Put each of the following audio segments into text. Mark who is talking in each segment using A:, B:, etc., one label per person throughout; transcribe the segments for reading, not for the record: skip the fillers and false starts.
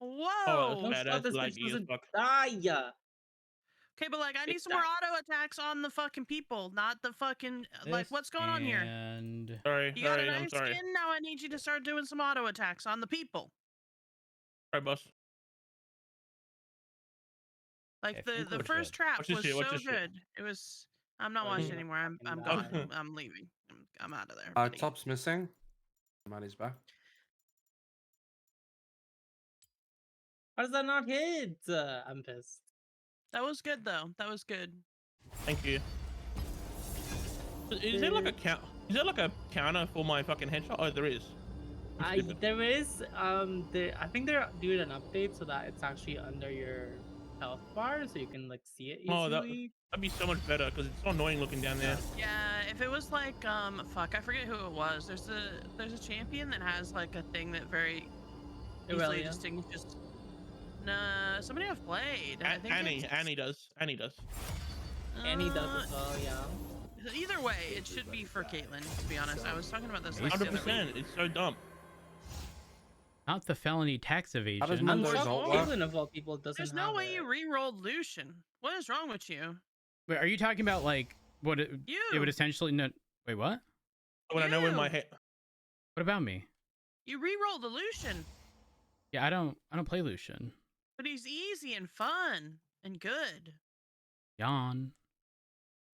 A: Oh,
B: Whoa!
C: No,
A: that's bad.
C: stop,
A: That's
C: this bitch
A: laggy as
C: doesn't
A: fuck.
C: die.
B: Okay, but like, I need
C: It
B: some more
C: died.
B: auto attacks on the fucking people, not the fucking like.
D: This
B: What's going on here?
D: and
A: Sorry,
B: You got a
A: sorry, I'm
B: nice
A: sorry.
B: skin. Now I need you to start doing some auto attacks on the people.
A: Sorry, boss.
B: Like
D: I think
B: the
D: we're
B: first
D: good.
B: trap
A: Watch this
B: was
A: shit, watch
B: so
A: this shit.
B: good. It was. I'm not
C: Oh, you're
B: watching
C: gonna
B: anymore. I'm
C: fucking
B: going.
C: die.
B: I'm leaving. I'm out of there. buddy.
E: Top's missing. Money's back.
C: How does that not hit? I'm pissed.
B: That was good though. That was good.
A: Thank you. Is there like a count? Is there like a counter for my fucking headshot? Oh, there is.
C: There is I think they're doing an update so that it's actually under your health bar, so you can like see it
A: Oh,
C: easily.
A: that'd be so much better because it's so annoying looking down there.
B: Yeah, if it was like fuck, I forget who it was. There's a champion that has like a thing that very easily
C: Aurelia.
B: distinguishes. Nah, somebody I've played. I think
A: Annie does. Annie does.
C: Annie does as well, yeah.
B: Either way, it should be for Caitlyn. To be honest, I was talking about this like the other week.
A: 100%. It's so dumb.
D: not the felony tax
E: does
D: evasion.
C: I'm
E: Those
C: shocked
E: all work?
C: Caitlyn of all people doesn't
B: There's
C: have
B: no way
C: it.
B: you re-rolled Lucian. What is wrong with you?
D: Wait, are you talking about like what it would essentially no? Wait, what?
A: When I know in my
B: You.
A: head.
D: What about me?
B: You re-rolled the Lucian,
D: Yeah, I don't play Lucian.
B: but he's easy and fun and good.
D: Yawn.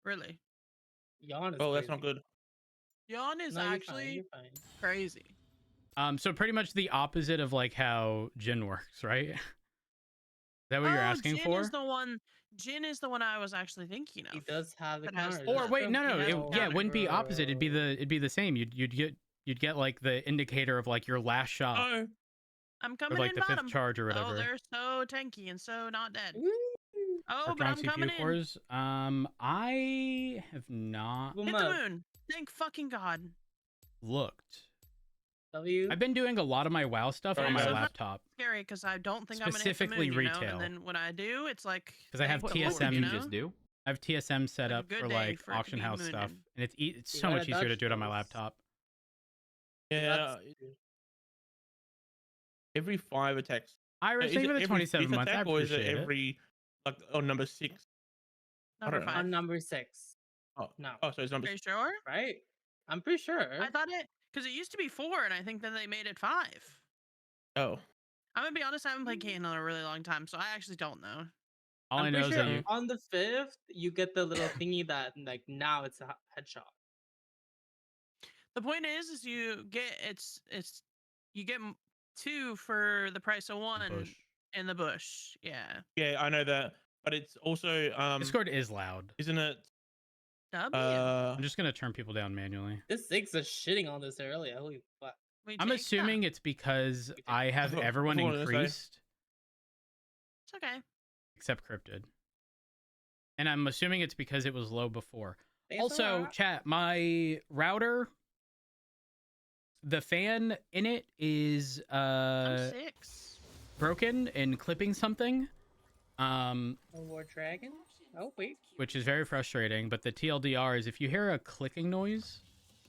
B: Really,
C: Yawn is
A: Oh, that's not
C: crazy.
A: good.
B: Yawn is
C: No, you're fine,
B: actually
C: you're fine.
B: crazy.
D: So pretty much the opposite of like how Jin works, right? Is that what you're asking
B: Jin
D: for?
B: Is the one. Jin is the one I was actually thinking of.
C: He does have the
B: That has-
C: counters.
D: Or
C: that's
D: wait,
C: true.
D: no,
B: He has
D: yeah, it wouldn't be opposite. It'd be the same. You'd get like the indicator of like your last shot,
A: Oh,
B: I'm
D: or
B: coming
D: like
B: in
D: the
B: bottom.
D: fifth charge or
B: Oh,
D: whatever.
B: they're so tanky and so not dead.
C: Woo!
B: Oh, but
D: Strong
B: I'm coming
D: CPU
B: in.
D: cores. I have not
C: Boom
B: Hit the
C: up.
B: moon. Thank fucking God.
D: looked.
C: W.
D: I've been doing a lot of my WoW stuff
A: Sorry,
D: on my
A: guys.
D: laptop
B: Scary because I don't think I'm gonna hit the
D: Specifically
B: moon, you know?
D: retail.
B: And then when I do, it's like
D: because I have
B: what would
D: TSM.
B: you know?
D: Just do. I have TSM set
B: Like a
D: up
B: good
D: for
B: day
D: like
B: for it to
D: auction
B: be
D: house stuff,
B: mooning.
D: and it's
C: You
D: so much
C: gotta
D: easier to
C: dodge
D: do it on my
C: those.
D: laptop.
A: yeah.
C: That's-
A: Every 5 attacks.
D: Iris,
A: Is
D: thank you
A: it
D: for the
A: every
D: 27
A: fifth
D: months. I
A: attack, or is
D: appreciate
A: it
D: it.
A: every like on number 6?
B: Number
A: don't know.
B: 5.
C: On number 6.
A: Oh,
C: No.
A: oh, so it's number
B: Are you
A: 6.
B: sure?
C: Right? I'm pretty sure.
B: I thought it because it used to be 4, and I think then they made it 5.
A: Oh,
B: I'm gonna be honest, I haven't played Caitlyn in a really long time, so I actually don't know.
D: All
C: I'm
D: I know
C: pretty
D: is
C: sure
D: that you.
C: on the 5th you get the little thingy that like now it's a headshot.
B: The point is you get you get 2 for the price of 1
D: Bush.
B: in the bush. Yeah.
A: yeah, I know that, but it's also
D: Discord is loud.
A: isn't it?
B: W.
D: I'm just gonna turn people down manually.
C: This 6 is shitting on this earlier. Holy fuck.
B: We
D: I'm
B: take
D: assuming
B: that.
D: it's because
C: take
D: I have
A: That's what-
D: everyone
A: that's what I was gonna say.
D: increased
B: It's okay.
D: except cryptid, and I'm assuming it's because it was low before.
C: It's
D: Also,
C: alright.
D: chat, my router, the fan in it is
B: I'm 6.
D: broken and clipping something,
C: No more dragons? Oh wait.
D: which is very frustrating. But the TLDR is if you hear a clicking noise,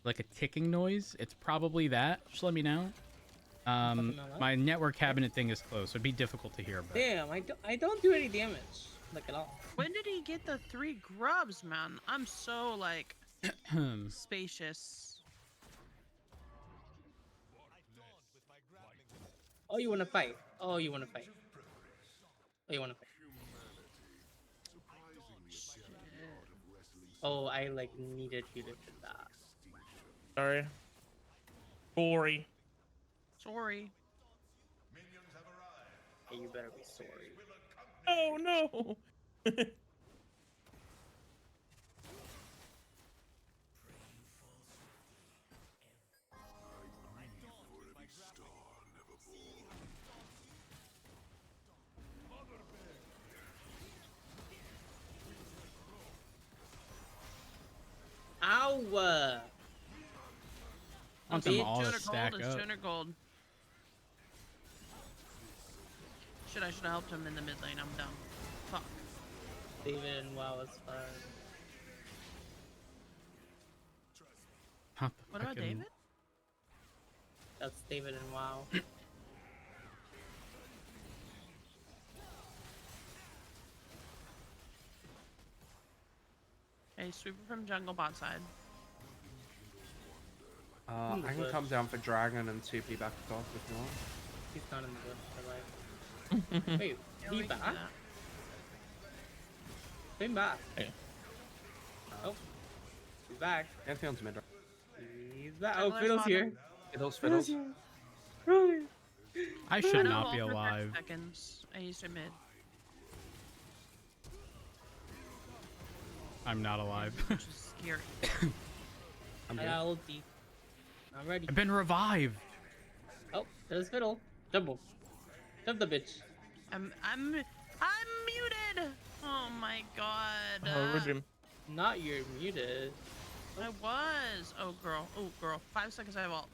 D: like a ticking noise, it's probably that. Just let me know. My network cabinet thing is closed, so it'd be difficult to hear. But
C: Damn, I don't do any damage. Like at all.
B: When did he get the 3 grubs, man? I'm so like spacious.
C: Oh, you wanna fight? Oh, you wanna fight? Oh, you wanna fight?
B: Shit.
C: Oh, I like needed you to do that.
A: Sorry. Gory.
B: Sorry.
C: Hey, you better be sorry.
A: Oh no.
C: Ow!
D: want them
C: bitch.
D: all to
B: 200
D: stack
B: gold is
D: up.
B: 200 gold. I should have helped him in the mid lane. I'm dumb. Fuck.
C: David and WoW is fun.
D: Not the
B: What about
D: fucking-
B: David?
C: That's David and WoW.
B: Nice. Sweeper from jungle bot side.
E: I can come down for dragon and TP back to top if you want.
C: He's not in the bush. I like. Wait,
B: Yeah,
C: he
B: we can do
C: back?
B: that.
C: Came back.
A: Yeah.
C: Oh, he's back.
E: Pantheon's mid.
C: He's back. Oh,
B: Jungler's
C: Fiddle's
B: bottom.
C: here.
E: Fiddles.
C: here. Right.
D: I
B: I
D: should
B: know,
D: not be
B: all for 30
D: alive.
B: Seconds. I used to mid.
D: I'm not alive.
B: Which is scary.
E: I'm
C: I
E: here.
C: got ulti. I'm ready.
D: I've been revived.
C: Oh, there's Fiddle. Jumbo. Jump the bitch.
B: I'm muted. Oh my god.
A: Oh, Regime.
C: Not you're muted.
B: I was. Oh girl. 5 seconds. I have ult.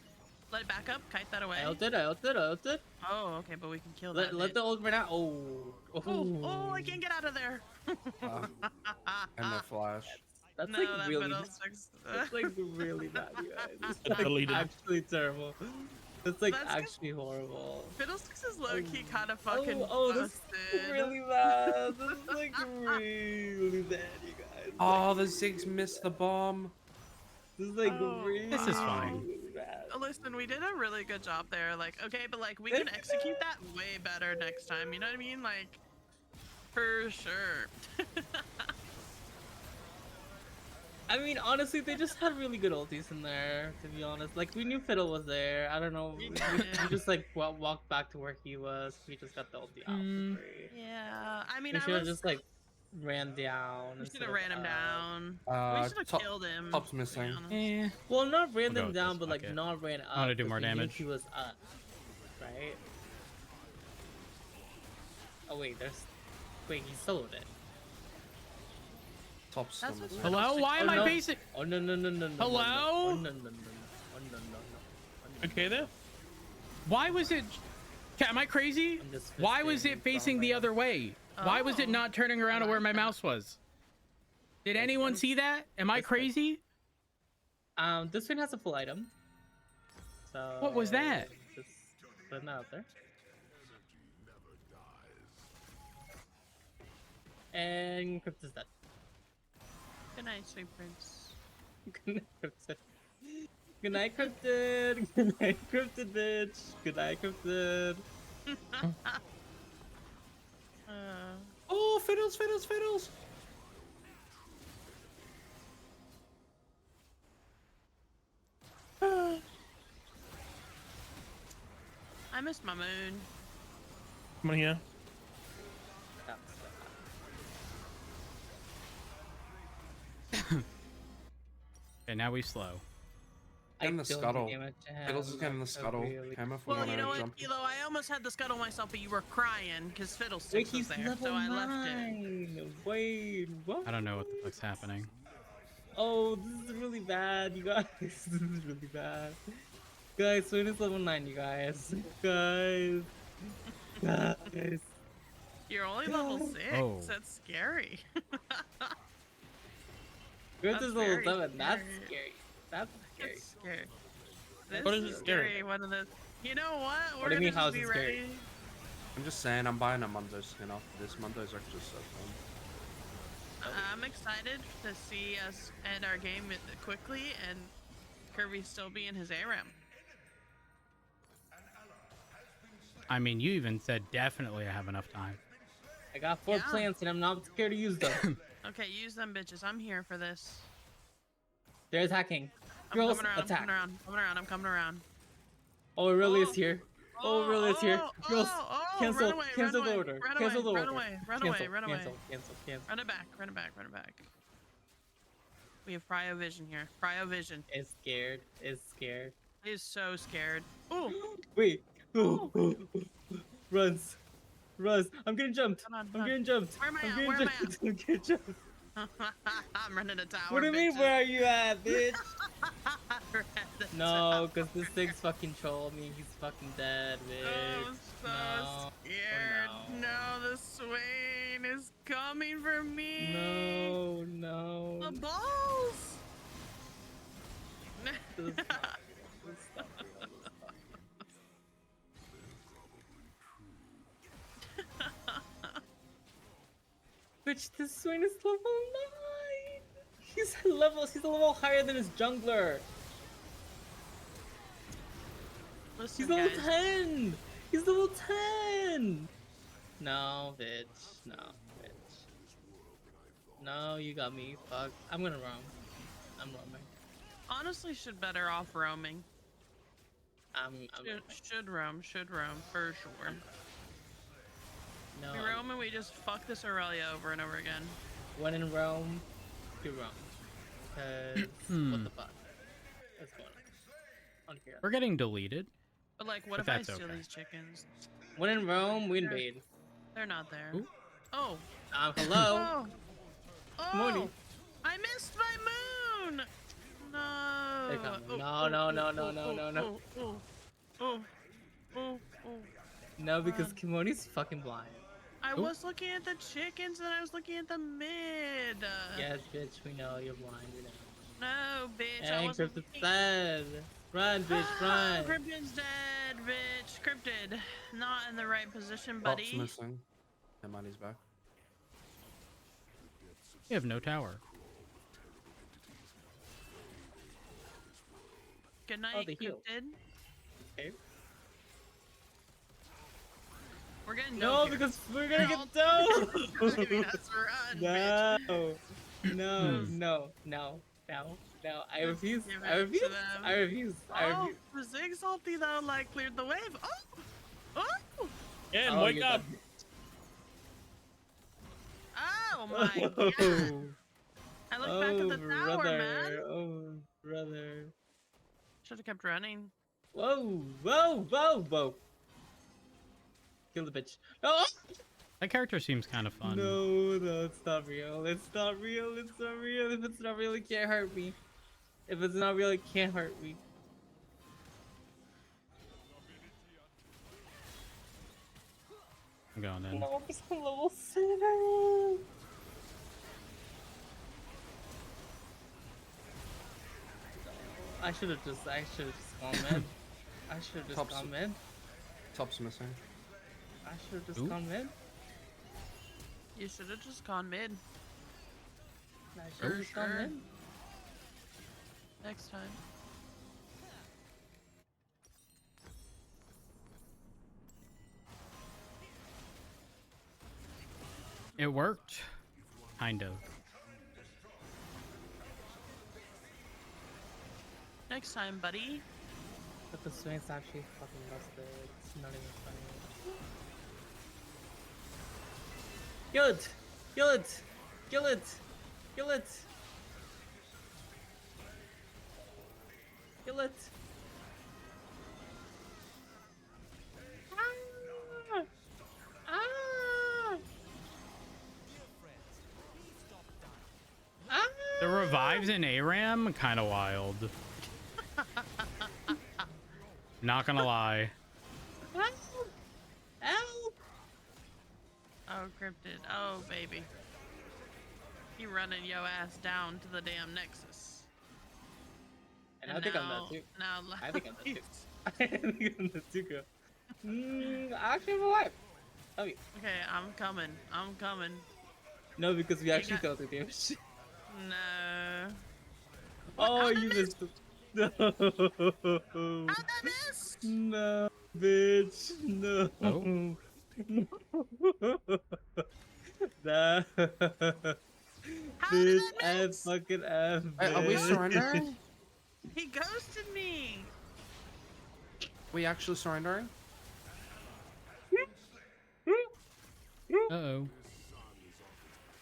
B: Let it back up. Kite that away.
C: I ulted.
B: Oh, okay, but we can kill
C: Let
B: that.
C: the ult run out. Oh.
B: Oh, I can't get out of there.
E: And the flash.
C: That's
B: No,
C: like
B: that
C: really.
B: fiddlesticks.
C: That's like really bad, you guys.
A: It's deleted.
C: Actually terrible. That's like
B: That's 'cause-
C: actually horrible.
B: Fiddlesticks is low key kind of fucking
C: This
B: busted.
C: is really bad. This is like really bad, you guys.
E: Oh, the Ziggs missed the bomb.
C: This is like
B: Oh.
C: really.
D: This is fine.
C: really bad.
B: Listen, we did a really good job there. Like, okay, but like we can execute that way better next time. You know what I mean? Like, for sure.
C: I mean, honestly, they just had really good ultis in there. To be honest, like we knew Fiddle was there. I don't know. We just like walked back to where he was. We just got the ulti out for free.
B: Yeah, I mean,
C: We
B: I
C: should have
B: was
C: just like ran down.
B: we
C: instead
B: should have
C: of
B: ran him
C: up.
B: down. We should have
E: Top,
B: killed him.
E: top's
B: to be
E: missing.
B: honest.
D: Eh.
C: Well, not ran
D: We'll go
C: them
D: with
C: down,
D: this,
C: but like
D: fuck it.
C: not ran up.
D: I wanna do
C: 'cause
D: more
C: we knew
D: damage.
C: He was up, right? Oh wait, he's soloed it.
E: Top's still
B: That's
E: missing.
B: what-
D: Hello? Why am
C: Oh,
D: I
C: no.
D: basic?
C: Oh no.
D: Hello?
C: Oh no. Oh no.
A: Okay there?
D: Why was it? Am I crazy?
C: I'm just
D: Why was
C: fisting
D: it facing the
C: from
D: other way? Why was it
B: Oh.
D: not turning around to where my mouse was? Did anyone see that? Am I
C: That's good.
D: crazy?
C: This one has a full item. So
D: What was that?
C: Just putting that out there. And Crypt is dead.
B: Good night, sweet prince.
C: Good night, Cryptid. Good night, Cryptid. Good night, Cryptid, bitch. Good night, Cryptid.
E: Oh, Fiddles.
B: I missed my moon.
A: Come on here.
D: Okay, now we slow.
E: In the
C: don't
E: scuttle.
C: do damage to him,
E: Fiddles is getting the
C: like,
E: scuttle.
C: really-
E: Came if we
B: Well,
E: want
B: you know
E: to
B: what,
E: jump.
B: Kilo? I almost had the scuttle myself, but you were crying because
C: Wait,
B: Fiddlesticks was
C: he's
B: there,
C: level
B: so I left it.
C: 9. Wait, what?
D: I don't know what the fuck's happening.
C: Oh, this is really bad, you guys. This is really bad. Guys, Swain is level 9, you guys. Guys.
B: You're only level 6.
D: Oh.
B: That's scary.
C: Yours
B: That's
C: is level
B: very
C: 7. That's
B: scary.
C: scary. That's scary.
B: That's scary. This
A: What is scary?
B: One of the. You know what? We're
C: What do you mean,
B: gonna
C: how is
B: just be
C: it scary?
B: ready.
E: I'm just saying, I'm buying a Mundo skin after this. Mundo's actually so fun.
B: I'm excited to see us end our game quickly and Kirby still be in his ARAM.
D: I mean, you even said definitely I have enough time.
C: I got 4
B: Yeah.
C: plants and I'm not scared to use them.
B: Okay, use them bitches. I'm here for this.
C: There's hacking.
B: I'm
C: Girls,
B: coming around.
C: attack.
B: I'm coming around.
C: Oh, it really
B: Oh.
C: is here. Oh, it really is here. Girls, cancel,
B: run away,
C: cancel
B: run
C: the
B: away,
C: order.
B: run
C: Cancel
B: away,
C: the
B: run
C: order.
B: away, run
C: Cancel,
B: away, run away.
C: cancel.
B: Run it back, run it back, run it back. We have Cryo Vision here. Cryo Vision.
C: Is scared. Is scared.
B: He is so scared. Ooh,
C: Wait. Runs. I'm getting jumped.
B: Hold on,
C: I'm
B: hold on.
C: getting jumped.
B: Where am I
C: I'm
B: at?
C: getting
B: Where am I
C: jumped. I'm getting jumped.
B: I'm running a tower.
C: What do you mean,
B: bitches.
C: where are you at, bitch?
B: Ran a
C: No,
B: tower.
C: because this thing's fucking trolled me. He's fucking dead, bitch.
B: I'm so
C: No.
B: scared.
C: Oh,
B: No, the Swain is coming for me.
C: No.
B: The balls.
C: This is not- this is not real. Bitch, this Swain is level 9. He's a level higher than his jungler.
B: Listen,
C: He's level
B: guys.
C: 10. He's level 10. No, bitch. No, bitch. No, you got me. Fuck. I'm gonna roam. I'm roaming.
B: Honestly, should better off roaming.
C: I'm roaming.
B: Should roam for sure.
C: No.
B: We roam and we just fuck this Aurelia over and over again.
C: When in Rome, do Rome. Cause what the fuck? What's going on here?
D: We're getting deleted.
B: But like, what
D: But
B: if I
D: that's
B: steal
D: okay.
B: these chickens?
C: When in Rome, we invade.
B: They're not there.
D: Ooh.
B: Oh.
C: Hello.
B: Oh.
C: Morning.
B: I missed my moon. No.
C: They're coming.
B: Oh,
C: No,
B: oh,
C: no,
B: oh,
C: no,
B: oh,
C: no, no, no.
B: Oh. Oh. Oh.
C: No, because
B: Run.
C: Kimoni's fucking blind.
B: I
D: Ooh.
B: was looking at the chickens and I was looking at the mid.
C: Yes, bitch, we know you're blind. We know.
B: No, bitch. I
C: And
B: wasn't
C: Cryptid's
B: looking.
C: dead. Run, bitch, run.
B: Cryptid's dead, bitch. Cryptid, not in the right position,
E: Top's
B: buddy.
E: missing. Yeah, money's back.
D: We have no tower.
B: Good
C: Oh,
B: night,
C: they healed.
B: Cryptid.
C: Okay.
B: We're getting
C: No,
B: dope here.
C: because we're gonna
B: They're
C: get dope.
B: driving us run, bitch.
C: No. I refuse.
B: Give
C: I
B: it
C: refuse.
B: to them.
C: I refuse. I
B: Oh,
C: refuse.
B: the Ziggs ulti though, like cleared the wave. Oh,
A: And
C: Oh,
A: wake
C: you're
A: up.
C: done.
B: oh my god! I look back at the tower,
C: brother.
B: man.
C: Oh, brother.
B: Should have kept running.
C: Whoa. Kill the bitch. No!
D: That character seems kind of fun.
C: No, it's not real. It's not real. If it's not real, it can't hurt me. If it's not real, it can't hurt me.
D: I'm going in.
C: No, it's level 7. I should have just gone mid. I should have just
E: Top's-
C: gone mid.
E: Top's missing.
C: I should have just
D: Ooh.
C: gone mid.
B: You should have just gone mid
C: I should have just gone
B: sure.
C: mid.
B: next time.
D: It worked. Kind of.
B: Next time, buddy.
C: But the swing's actually fucking busted. It's not even funny. Kill it! Kill it! Kill it! Kill it! Kill it! Ah! Ah! Ah!
D: The revives in ARAM, kind of wild. Not gonna lie.
C: Help! Help!
B: Oh, Cryptid. Oh, baby. You running yo ass down to the damn Nexus.
C: And I think I'm that too.
B: Now,
C: I think I'm that too. I think I'm that too, girl. Actually, I'm alive. Oh, yeah.
B: Okay, I'm coming.
C: No, because we actually
B: got-
C: killed the damage.
B: No.
C: Oh,
B: how'd I
C: you
B: miss?
C: missed it. No.
B: How'd I miss?
C: No, bitch. No.
D: Oh.
C: No.
B: How did
C: Bitch,
B: I
C: F
B: miss?
C: fucking F.
E: Hey, are we
C: bitch.
E: surrendering?
B: He ghosted me.
E: We actually surrendering?
D: Uh-oh.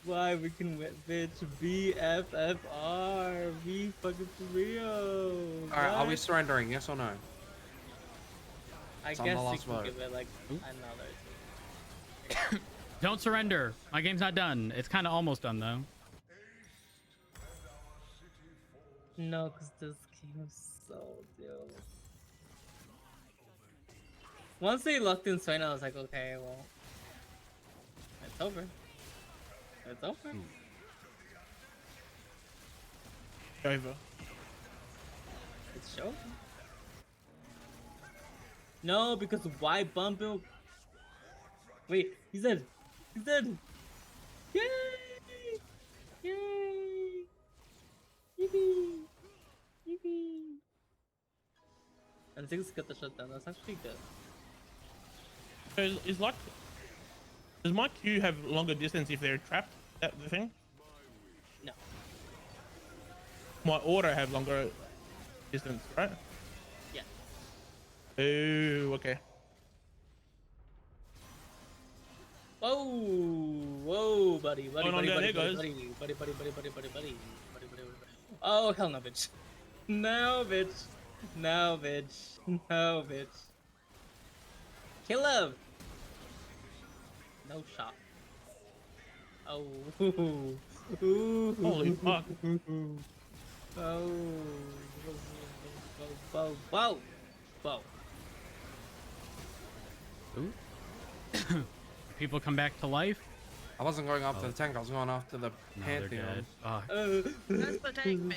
C: Why we can win, bitch? BFFR. Be fucking for real.
E: Alright, are we
C: What?
E: surrendering? Yes or no?
C: I
E: It's on
C: guess
E: the
C: we
E: last
C: can
E: vote.
C: give it like
D: Oop.
C: another.
D: Don't surrender. My game's not done. It's kind of almost done, though.
C: No, because this game is so dope. Once they locked in Swain, I was like, okay, well, it's over. It's over.
A: Over.
C: It's show. No, because why bump him? Wait, he's dead. He's dead. Yay! Yay! Yippee! Yippee! And Ziggs got the shutdown. That's actually good.
A: So is like, does my Q have longer distance if they're trapped? That the thing?
C: No.
A: My auto have longer distance, right?
C: Yeah.
A: Oh, okay.
C: Whoa! Whoa, buddy, buddy,
A: Going on
C: buddy,
A: down
C: buddy,
A: there,
C: buddy,
A: guys.
C: buddy, buddy, buddy, buddy, buddy, buddy, buddy, buddy, buddy, buddy. Oh, hell no, bitch. No, bitch. No, bitch. No, bitch. Kill him! No shot. Oh. Ooh. Ooh.
A: Holy fuck.
C: Oh. Whoa. Whoa. Whoa.
D: Ooh. People come back to life.
E: I wasn't going after
D: Oh.
E: the tank. I was going after the
D: No, they're
E: Pantheon.
D: dead. Oh,
B: That's the tank bitch.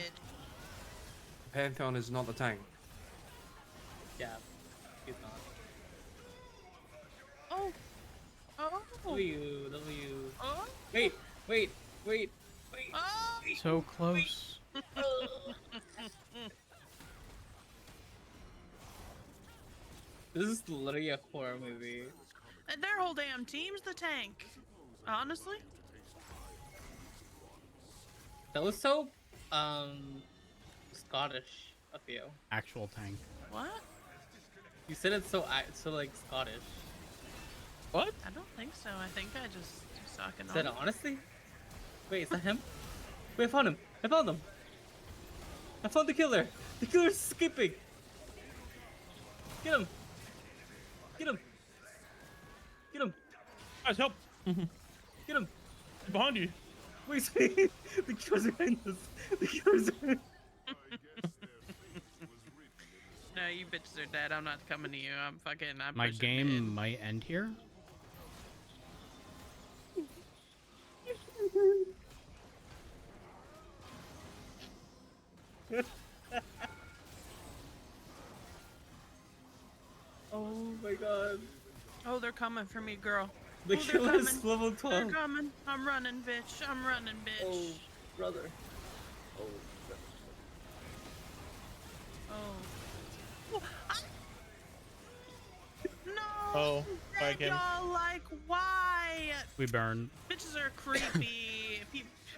E: Pantheon is not the tank.
C: Yeah. He's not.
B: Oh. Oh.
C: W.
B: Oh.
C: Wait. Oh.
D: so close.
C: This is literally a horror movie.
B: And their whole damn team's the tank. Honestly.
C: That was so, Scottish of you.
D: Actual tank.
B: What?
C: You said it so, like Scottish.
A: What?
B: I don't think so. I think I just sucking
C: Said it
B: on.
C: honestly? Wait, is that him? Wait, I found him. I found the killer. The killer's escaping. Get him.
A: Guys, help!
C: Get him.
A: Behind you.
C: Wait, the killer's behind us. The killer's behind us.
B: No, you bitches are dead. I'm not coming to you. I'm
D: My
B: pushing
D: game
B: mid.
D: might end here.
C: Oh my god.
B: Oh, they're coming for me, girl.
C: The
B: Oh, they're
C: killer's
B: coming.
C: level
B: They're
C: 12.
B: coming. I'm running, bitch. I'm running, bitch.
C: Oh, brother. Oh,
B: Oh. No.
A: Oh, sorry,
B: Red,
A: Kim.
B: y'all, like, why?
D: We burn.
B: Bitches are creepy.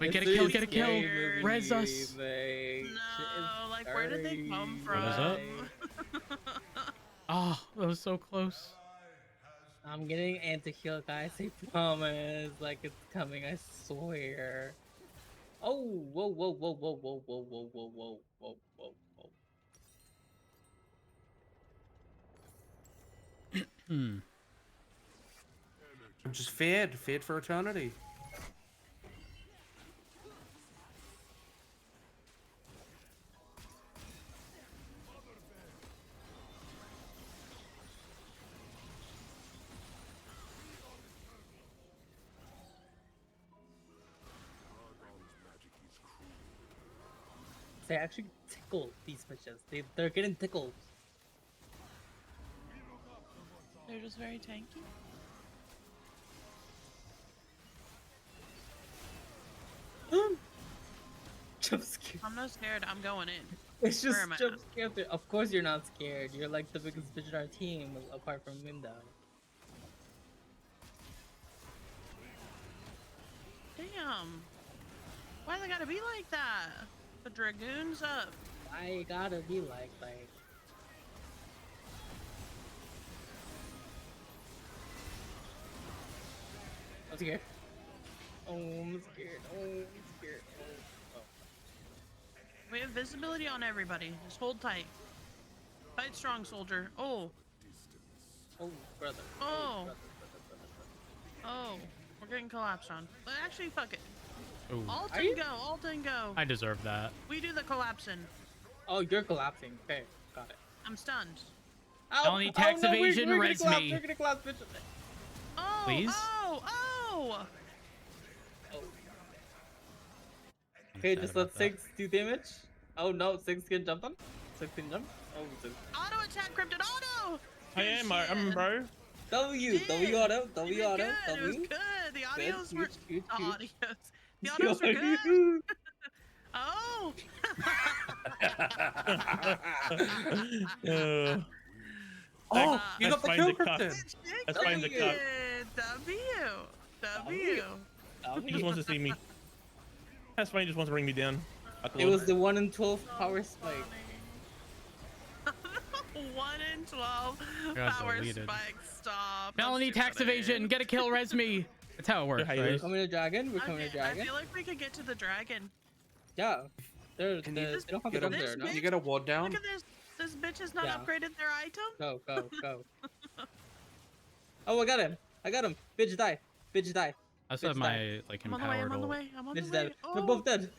D: Wait, get a
C: It's
D: kill,
C: a
D: get a kill.
C: scary
D: Res
C: movie,
D: us.
C: mate.
B: No, like, where did they come from?
D: What is up? Oh, that was so close.
C: I'm getting anti-heal, guys. I promise. Like, it's coming, I swear. Oh, whoa.
D: Hmm.
E: I'm just feared for eternity.
C: They actually tickle these bitches. They're getting tickled.
B: They're just very tanky.
C: Jump scare.
B: I'm not scared. I'm going in.
C: It's just
B: Where am I
C: jump
B: at?
C: scare. Of course you're not scared. You're like the biggest bitch in our team, apart from Window.
B: Damn. Why they gotta be like that? The Dragoon's up.
C: I gotta be like. I'm scared. Oh, I'm scared. Oh.
B: We have visibility on everybody. Just hold tight. Fight strong, soldier. Oh.
C: Oh, brother.
B: Oh.
C: Brother.
B: Oh. We're getting collapsed on. But actually, fuck it.
D: Ooh,
B: Alt
C: Are you?
B: and go. Alt and go.
D: I deserve that.
B: We do the collapsing.
C: Oh, you're collapsing. Okay, got it.
B: I'm stunned.
D: Felony tax evasion,
C: we're
D: res
C: gonna collapse,
D: me.
C: We're gonna collapse, bitch.
B: Oh.
D: Please?
B: Oh.
C: Oh. Okay,
D: sad
C: just
D: about
C: let
D: that.
C: 6 do damage. Oh no, 6 can jump on. 6 can jump. Oh, 6.
B: Auto attack, Cryptid. Auto.
A: I
B: Good
A: am, I'm
B: shit.
A: bro.
C: W, W auto,
B: You
C: W
B: did
C: auto,
B: good. It was
C: W.
B: good. The audios
C: Good,
B: were
C: huge,
B: the
C: huge.
B: audios. The audios were good. Oh.
A: Uh,
E: Oh, you
A: that's
E: got the
A: fine,
E: kill,
A: the cup.
E: Krypton.
A: That's fine, the cup.
B: W.
A: He just wants to see me. That's fine. He just wants to bring me down.
C: It was the 1 in 12 power spike.
B: 1 in 12
D: Got
B: power
D: deleted.
B: spike. Stop.
D: Felony
B: That's too
D: tax
B: funny.
D: evasion. Get a kill, res me. That's how it works, right?
A: haters.
C: Coming to dragon. We're coming to
B: I
C: dragon.
B: feel like we could get to the dragon.
C: Yeah. They
E: Can you
C: don't have the
B: get
C: jump
B: this
C: there, no?
E: Can you get a ward down?
B: Look at this. This bitch has not
C: Yeah.
B: upgraded their item.
C: Go, go, go. Oh, I got him. I got him. Bitch die. Bitch die.
D: I also have
C: Bitch
D: my like
B: I'm on the way.
D: empowered
B: I'm on the
D: ult.
B: way. I'm on the
C: Bitch
B: way.
C: dead.
B: Oh,
C: We're both dead.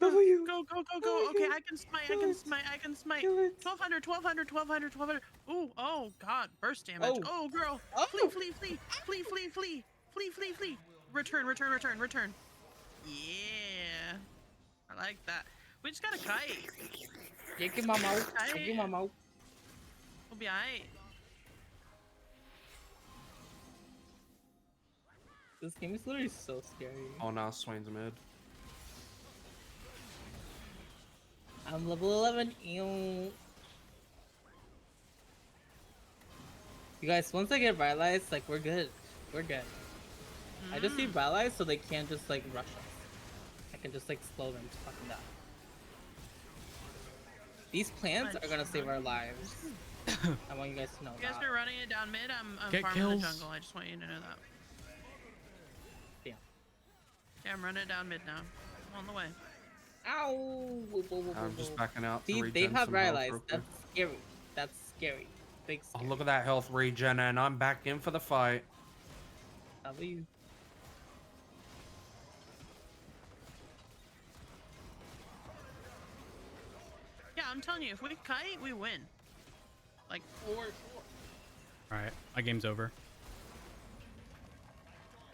C: Both of you.
B: go, go, go,
C: Oh
B: go.
C: my
B: Okay,
C: God.
B: I can smite. I
C: Kill
B: can
C: it.
B: smite. I can smite.
C: Kill it.
B: 1200, 1200, 1200, 1200. Ooh, oh God, burst damage.
C: Oh.
B: Oh, girl.
C: Oh.
B: Flee, flee, flee, flee, flee, flee, flee, flee, flee. Return, return, return, return. Yeah, I like that. We just got a kite.
C: Take him out. Take him out.
B: We'll be alright.
C: This game is literally so scary.
E: Oh, now Swain's mid.
C: I'm level 11. Ew. You guys, once I get vitalized, like, we're good. We're good. I just need vitalized so they can't just, like, rush us. I can just, like, slow them to fucking die. These plants are gonna save our lives. I want you guys to know
B: You guys
C: that.
B: are running it down mid. I'm
D: Get
B: farming
D: kills.
B: the jungle. I just want you to know that.
C: Damn.
B: Yeah, I'm running it down mid now. I'm on the way.
C: Ow! Whoa, whoa, whoa, whoa,
E: I'm just
C: whoa.
E: backing out to
C: See, they
E: regen
C: have
E: some health
C: vitalized.
E: real quick.
C: That's scary. That's scary. Big
E: Oh,
C: scary.
E: look at that health regen, and I'm back in for the fight.
C: W.
B: Yeah, I'm telling you, if we kite, we win. Like 4-4.
D: All right, my game's over.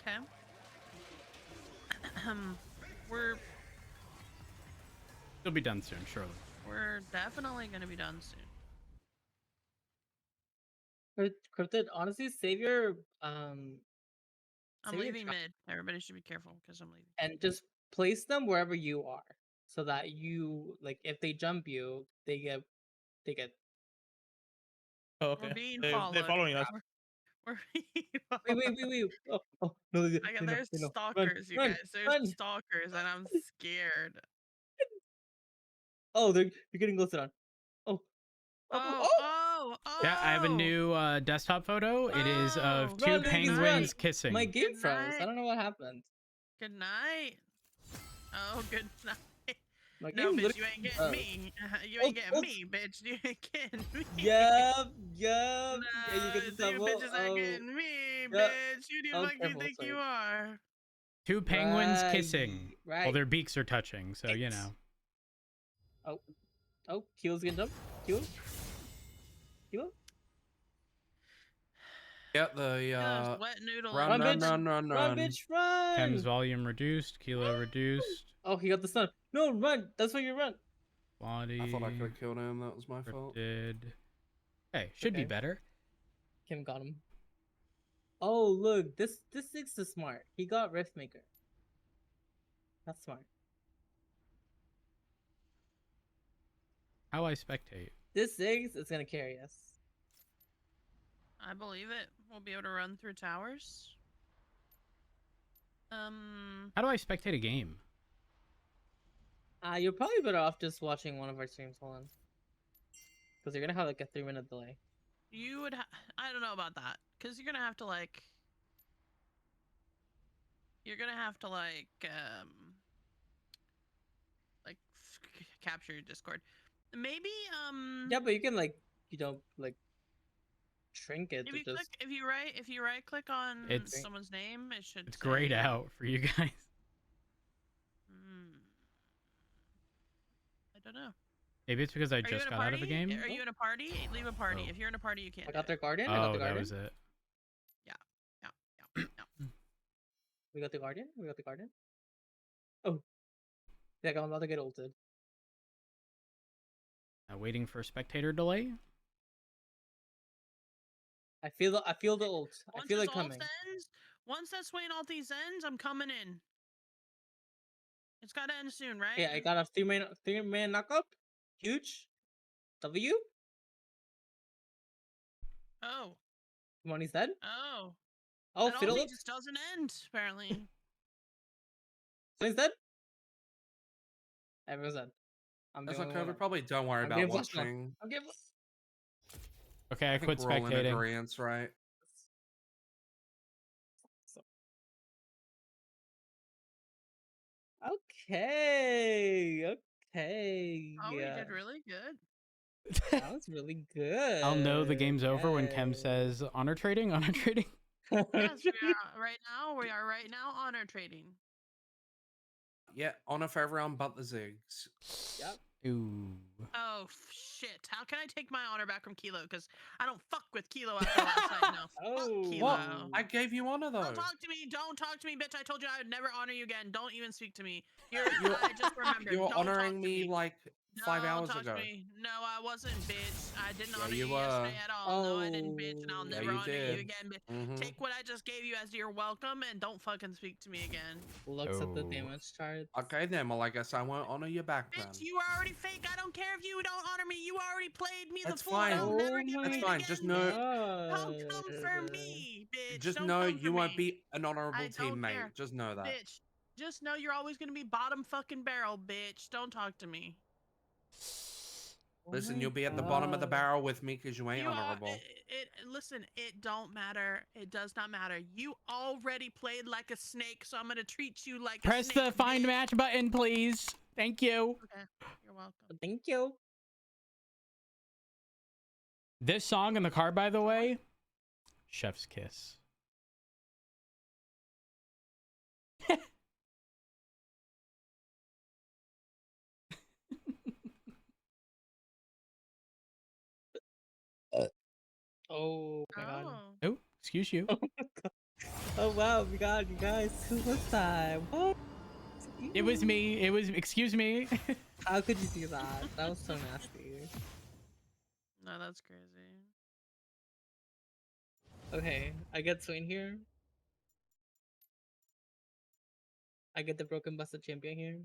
B: Okay. we're
D: It'll be done soon, surely.
B: we're definitely gonna be done soon.
C: Cryptid, honestly, save your
B: I'm
C: save your
B: leaving
C: trap
B: mid. Everybody should be careful because I'm leaving.
C: and just place them wherever you are, so that you like if they jump you, they get
A: Oh, okay.
B: We're being
A: They're
B: followed.
A: following us.
B: We're being
C: wait. Oh no, they know,
B: there's
C: they know.
B: stalkers, you
C: Run,
B: guys. There's
C: run.
B: stalkers, and I'm scared.
C: Oh, you're getting closer on. Oh,
B: Oh.
D: Yeah, I have a new desktop photo. It is of
B: Oh.
D: two
C: Run, babies, run.
D: penguins kissing.
C: My game
B: Good
C: froze. I
B: night.
C: don't know what happened.
B: Good night. Oh, good night.
C: My
B: No,
C: game
B: bitch, you
C: literally
B: ain't getting
C: froze.
B: me. You
C: Oh,
B: ain't getting
C: oh.
B: me, bitch. You ain't getting me.
C: Yup.
B: No,
C: Yeah, you get the
B: you
C: double.
B: bitches ain't
C: Oh,
B: getting me,
C: yeah.
B: bitch. Who do you
C: Oh,
B: fuck you
C: careful,
B: think
C: sorry.
B: you are?
D: Two penguins
C: Right,
D: kissing. Well,
C: right.
D: their beaks are touching, so you know.
C: Oh, Keel's gonna jump. Keel.
E: Yeah, the
B: Yeah, there's wet noodle.
E: run,
C: Run,
E: run,
C: bitch.
E: run, run,
C: Run,
E: run.
C: bitch, run!
D: Chem's volume reduced. Kilo reduced.
C: Oh, he got the stun. No, run! That's why you run.
D: Body.
E: I thought I could have killed him. That was my fault.
D: Cryptid. Hey, should be
C: Okay.
D: better.
C: Kim got him. Oh, look, this Six is smart. He got Riftmaker. That's smart.
D: How I spectate.
C: This Six is gonna carry us.
B: I believe it. We'll be able to run through towers.
D: How do I spectate a game?
C: You're probably better off just watching one of our streams. Hold on. Because you're gonna have like a 3-minute delay.
B: You would. I don't know about that, because you're gonna have to like. You're gonna have to like capture your Discord. Maybe
C: Yeah, but you can like like shrink it
B: if
C: to
B: you
C: just.
B: click if you right click on
D: It's-
B: someone's name, it should.
D: It's grayed
B: say-
D: out for you guys.
B: I don't know.
D: Maybe it's because I
B: Are you
D: just
B: in a
D: got out of a
B: party?
D: game.
B: Are you in a party? Leave a party.
D: Oh.
B: If you're in a party, you can't.
C: I
B: do
C: got
B: it.
C: their guardian. I got
D: Oh,
C: the
D: that
C: guardian.
D: was it.
B: Yeah.
C: We got the guardian. We got the guardian. Oh, yeah, I'm about to get ulted.
D: Waiting for spectator delay.
C: I feel the ult. I
B: Once
C: feel
B: this
C: it coming.
B: ult ends, once that Swain ulti ends, I'm coming in. It's gotta end soon, right?
C: Yeah, I got a three man knockup. Huge. W.
B: Oh.
C: Money's dead.
B: Oh.
C: Oh,
B: That
C: Fiddle
B: ulti
C: up.
B: just doesn't end, apparently.
C: Money's dead. Everyone's dead. I'm the
E: That's
C: only
E: okay.
C: one
E: We
C: up.
E: probably don't worry
C: I'm
E: about
C: getting flushed now.
E: watching.
C: I'm getting.
D: Okay, I
E: I think
D: quit
E: we're all in
D: spectating.
E: agreement, right?
C: Okay. Okay.
B: Oh, we
C: Yeah.
B: did really good.
C: That was really good.
D: I'll know the game's over when Kem
C: Yes.
D: says honor trading, honor trading.
B: Yes, we are right now. We are right now honor trading.
E: Yeah, honor for everyone but the Zigs.
C: Yep.
D: Ooh.
B: Oh shit! How can I take my honor back from Kilo? Because I don't fuck with Kilo after last night. No, fuck
C: Oh.
B: Kilo.
E: What? I gave you honor though.
B: Don't talk to me. Don't talk to me, bitch. I told you I would never honor you again. Don't even speak to me.
E: You're-
B: I just remembered.
E: You were
B: Don't
E: honoring
B: talk to
E: me like 5
B: Don't
E: hours
B: talk
E: ago.
B: to me. No, I wasn't, bitch. I didn't
E: Yeah,
B: honor
E: you
B: you
E: were.
B: yesterday at all. No, I didn't, bitch, and I'll
C: Oh.
E: Yeah,
B: never
E: you
B: honor
E: did.
B: you again, bitch.
E: Mhm.
B: Take what I just gave you as your welcome and don't fucking speak to me again.
C: Looks at the
D: Oh.
C: damage chart.
E: Okay then, well I guess I won't honor you back then.
B: Bitch, you are already fake. I don't care if you don't honor me. You already played me
E: That's
B: the fool. I'll
E: fine.
B: never get
C: Oh
E: That's
B: paid
E: fine.
B: again,
E: Just know-
B: bitch. Don't come for me, bitch.
E: Just
B: don't
E: know
B: come
E: you
B: for
E: won't
B: me.
E: be an honorable
B: I don't
E: teammate.
B: care.
E: Just know that.
B: Bitch, just know you're always gonna be bottom fucking barrel, bitch. Don't talk to me.
E: Listen, you'll be at the bottom of the barrel with me because you ain't
B: You are,
E: honorable.
B: listen, it don't matter. It does not matter. You already played like a snake, so I'm gonna treat you like
D: Press
B: a snake.
D: the find
B: bitch.
D: match button, please. Thank you.
B: Okay, you're welcome.
C: Thank you.
D: This song in the car, by the way, Chef's Kiss.
C: Oh my god.
B: Oh.
D: Oh, excuse you.
C: Oh wow, we got you guys. Who was that? What?
D: It was me. It was, excuse me.
C: How could you do that? That was so nasty.
B: No, that's crazy.
C: Okay, I get Swain here. I get the broken busted champion here.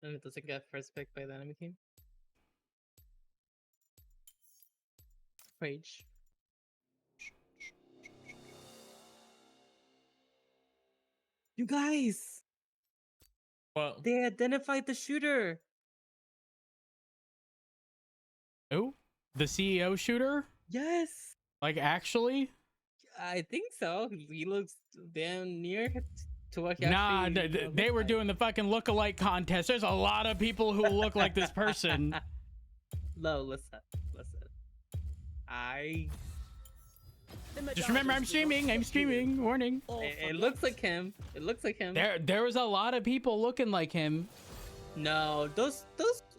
C: And it doesn't get first pick by the enemy team. Rage. You guys!
A: Well,
C: They identified the shooter!
D: Oh, the CEO shooter?
C: Yes!
D: Like, actually?
C: I think so. He looks damn near to what he
D: Nah,
C: actually
D: they
C: looks
D: were
C: like.
D: doing the fucking look-alike contest. There's a lot of people who look like this person.
C: No, listen.
D: Just remember, I'm streaming. I'm streaming. Warning.
C: It looks like him. It looks like him.
D: There was a lot of people looking like him.
C: No, those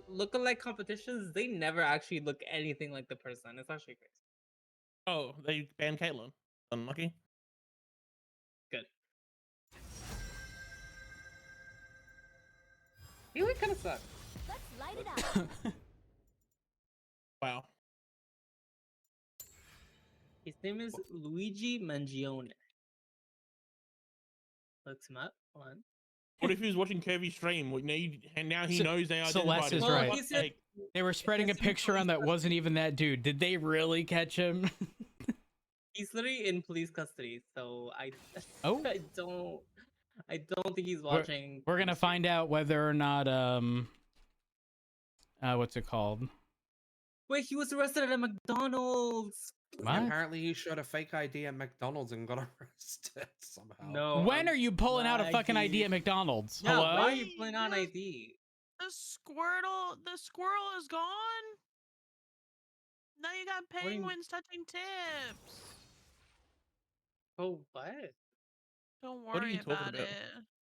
C: look-alike competitions, they never actually look anything like the person. It's actually crazy.
A: oh, they banned Caitlyn. Unlucky.
C: Good. He would kind of suck.
F: Let's light it up.
A: Wow.
C: His name is Luigi Mangione. Looks him up. Hold on.
A: What if he was watching Curvy stream? Well, and now he
D: Ce-
A: knows they
D: Celeste
A: identified
D: is
A: him.
D: right.
A: For
C: he
A: fuck's
C: said-
A: sake.
D: They were spreading a
C: has to be
D: picture on
C: police
D: that wasn't even that dude. Did they really catch him?
C: He's literally in police custody, so
D: Oh.
C: I don't think he's watching.
D: We're gonna find out whether or not what's it called?
C: Wait, he was arrested at a McDonald's.
D: What?
E: Apparently he showed a fake ID at McDonald's and got arrested somehow.
C: No.
D: When are you pulling out a fucking
C: Maggie.
D: ID at McDonald's?
C: Yeah,
D: Hello?
C: why are you pulling on ID?
B: The squirrel is gone. Now you got
C: do you mean?
B: penguins touching tips.
C: Oh, what?
B: Don't
A: What are
B: worry
A: you talking
B: about
A: about?
B: it.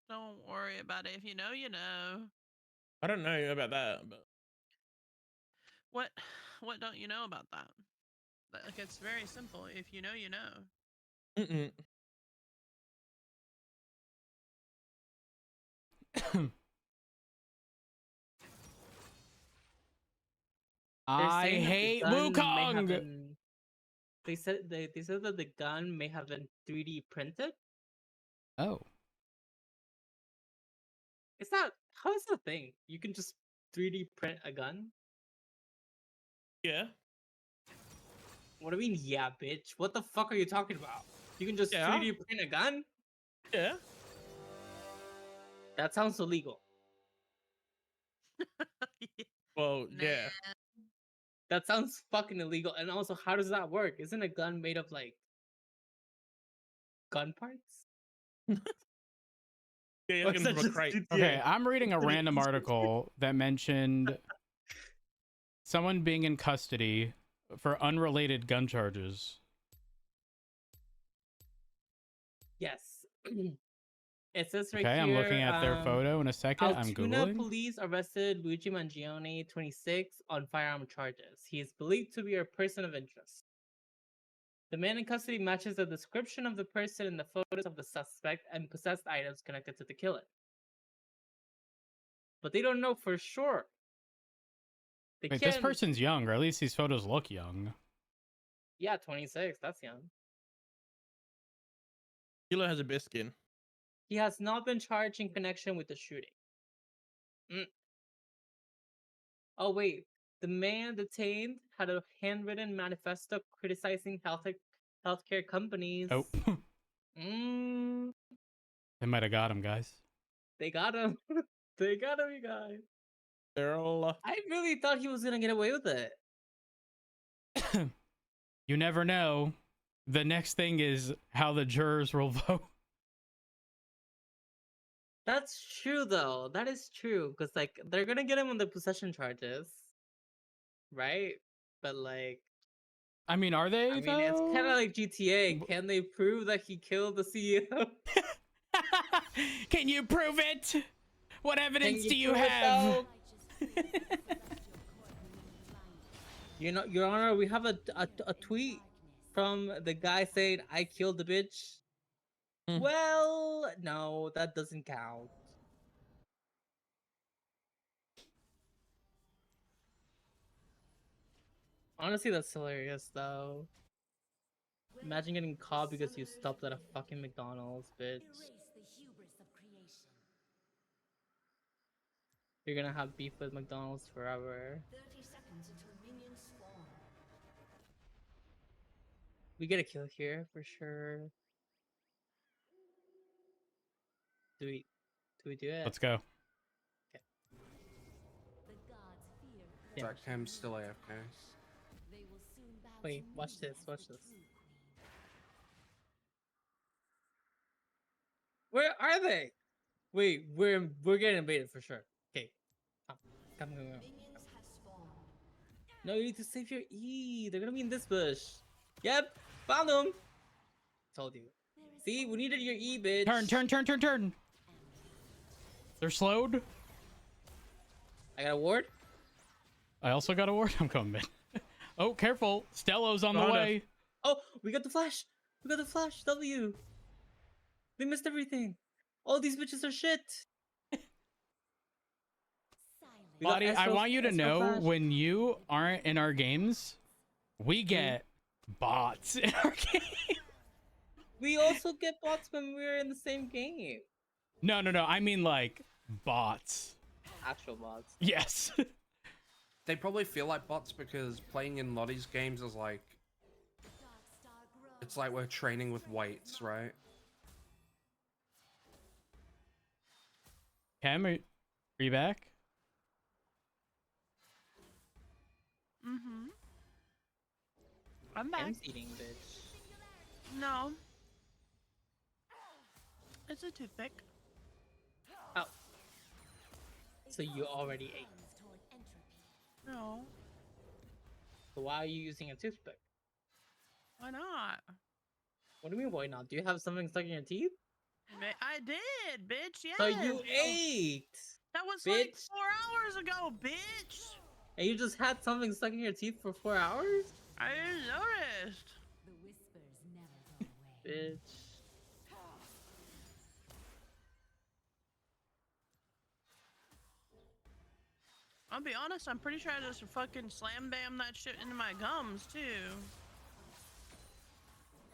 B: Don't worry about it. If you know, you know.
A: I don't know about that, but
B: What don't you know about that? Like, it's very simple. If you know, you know.
A: mm-mm.
C: They're
D: I
C: saying that the
D: hate
C: gun may have
D: Wukong.
C: been- They said that the gun may have been 3D printed.
D: Oh.
C: Is that how is the thing? You can just 3D print a gun?
A: Yeah.
C: What do you mean, yeah, bitch? What the fuck are you talking about? You can just
A: Yeah.
C: 3D print a gun?
A: Yeah.
C: That sounds illegal.
A: Well, yeah.
C: That sounds fucking illegal. And also, how does that work? Isn't a gun made of like gun parts?
A: Yeah, you're
C: Or is
A: looking
C: that
A: from a
C: just
A: crate.
C: GTA?
D: Okay, I'm reading a
C: It's gonna be
D: random
C: easier.
D: article that mentioned someone being in custody for unrelated gun charges.
C: Yes. It says right
D: Okay,
C: here.
D: I'm looking at their photo in a second. I'm
C: Altoona
D: Googling.
C: police arrested Luigi Mangione, 26, on firearm charges. He is believed to be a person of interest. The man in custody matches the description of the person in the photos of the suspect and possessed items connected to the killing. But they don't know for sure. They
D: Wait,
C: can't.
D: this person's young, or at least these photos look young.
C: Yeah, 26. That's young.
A: Killer has a best skin.
C: He has not been charged in connection with the shooting. Oh, wait. The man detained had a handwritten manifesto criticizing healthcare companies.
D: Oh,
C: Mm,
D: they might have got him, guys.
C: they got him. They got him, you guys.
A: Girl.
C: I really thought he was gonna get away with it.
D: You never know. The next thing is how the jurors will vote.
C: That's true, though. That is true. Because, like, they're gonna get him on the possession charges. Right? But, like,
D: I mean, are they?
C: I mean, it's kind of like GTA. Can they prove that he killed the CEO?
D: Can you prove it? What evidence do you
C: prove it,
D: have?
C: though? You know, Your Honor, we have a tweet from the guy saying, I killed the bitch. Well, no, that doesn't count. Honestly, that's hilarious, though. Imagine getting caught because you stopped at a fucking McDonald's, bitch. You're gonna have beef with McDonald's forever.
F: 30 seconds until minions spawn.
C: We get a kill here for sure. Do we do it?
D: Let's go.
F: The gods fear.
C: Yeah.
E: That Cam's still AFK.
F: They will soon bow
C: Wait,
F: to
C: watch
F: me
C: this,
F: as
C: watch
F: the
C: this.
F: true queen.
C: Where are they? Wait, we're getting invaded for sure. Okay. Come.
F: Minions have spawned.
C: No, you need to save your E. They're gonna be in this bush. Yep, found them. Told you. See, we needed your E, bitch.
D: Turn. They're slowed.
C: I got a ward.
D: I also got a ward. I'm coming mid. Oh, careful. Stello's on the
A: Behind us.
D: way.
C: Oh, we got the flash. We got the flash. W. They missed everything. All these bitches are shit. We got
D: Buddy, I
C: Astro-
D: want you to
C: Astro
D: know
C: Flash.
D: when you aren't in our games, we get bots in our game.
C: We also get bots when we're in the same game.
D: No. I mean like bots.
C: Actual bots.
D: Yes.
E: They probably feel like bots because playing in Lottie's games is like, it's like we're training with weights, right?
D: Cam, are you back?
B: Mm-hmm. I'm back.
C: Cam's eating, bitch.
B: No. It's a toothpick.
C: Oh. So you already ate.
B: No.
C: So why are you using a toothpick?
B: Why not?
C: What do you mean, why not? Do you have something stuck in your teeth?
B: I did, bitch. Yes.
C: So you ate!
B: That was like
C: bitch.
B: 4 hours ago, bitch.
C: And you just had something stuck in your teeth for 4 hours?
B: I didn't notice.
F: The whispers never go away.
C: Bitch.
B: I'll be honest, I'm pretty sure I just fucking slam bam that shit into my gums too.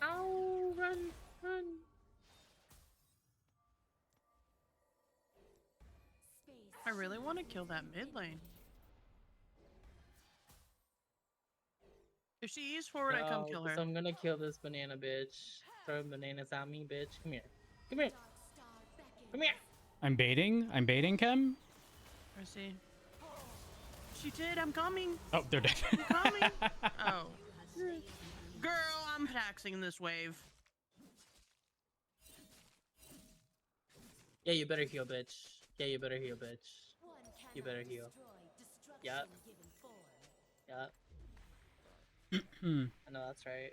C: Ow, run.
B: really want to kill that mid lane. If she is forward, I come kill her.
C: So I'm gonna kill this banana bitch. Throw bananas at me, bitch. Come here. Come here. Come here.
D: I'm baiting. I'm baiting, Kem.
B: I see. She did. I'm coming.
D: Oh, they're dead.
B: I'm coming. Oh. Girl, I'm taxing this wave.
C: Yeah, you better heal, bitch. Yeah, you better heal, bitch. You better heal. Yep. Yep. I know that's right.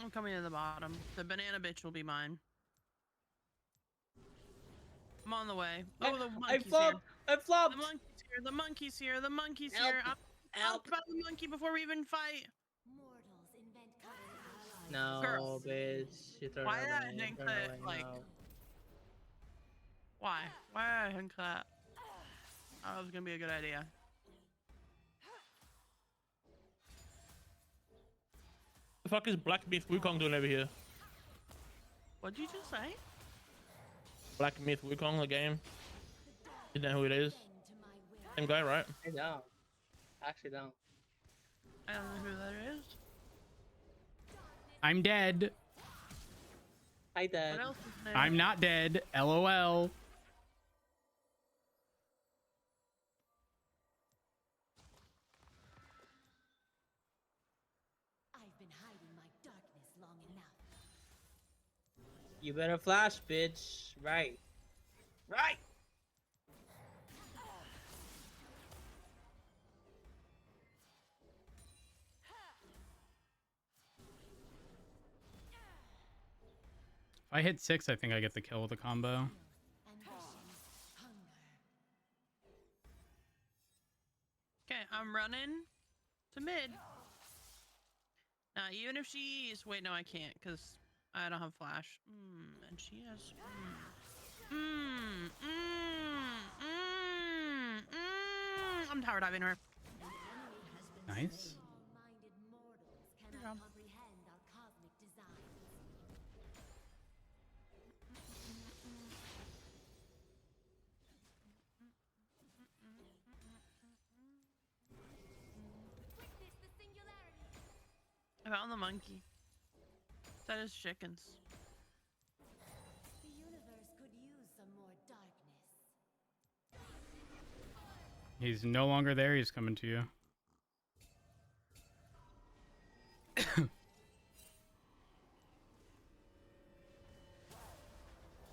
B: I'm coming to the bottom. The banana bitch will be mine. I'm on the way. Oh, the monkey's here.
C: I flopped!
B: The monkey's here. The monkey's here. The monkey's
C: Help.
B: here. I'm
C: Help!
B: about the monkey before we even fight.
F: Mortals invent covenants.
C: No,
B: Girl.
C: bitch. You throw
B: Why
C: her
B: did I
C: away,
B: think
C: throw her
B: that,
C: away,
B: like-
C: no.
B: Why? Why did I think that? Oh, that was gonna be a good idea.
A: The fuck is Black Myth Wukong doing over here?
B: What'd you just say?
A: Black Myth Wukong, the game. You know who it is? Same guy, right?
C: I don't. I actually don't.
B: I don't know who that is.
D: I'm dead.
C: Hi, Dad.
B: What else is there?
D: I'm not dead. LOL.
F: I've been hiding my darkness long enough.
C: You better flash, bitch. Right. Right!
D: If I hit 6, I think I get the kill with the combo.
F: Ambition, hunger.
B: Okay, I'm running to mid. Now, even if she's... Wait, no, I can't, because I don't have flash. And she has... I'm tower diving her.
D: Nice.
F: Small-minded mortals
B: job.
F: cannot comprehend our cosmic designs. Witness the singularity.
B: I found the monkey. That is chickens.
F: The universe could use some more darkness.
D: He's no longer there. He's coming to you.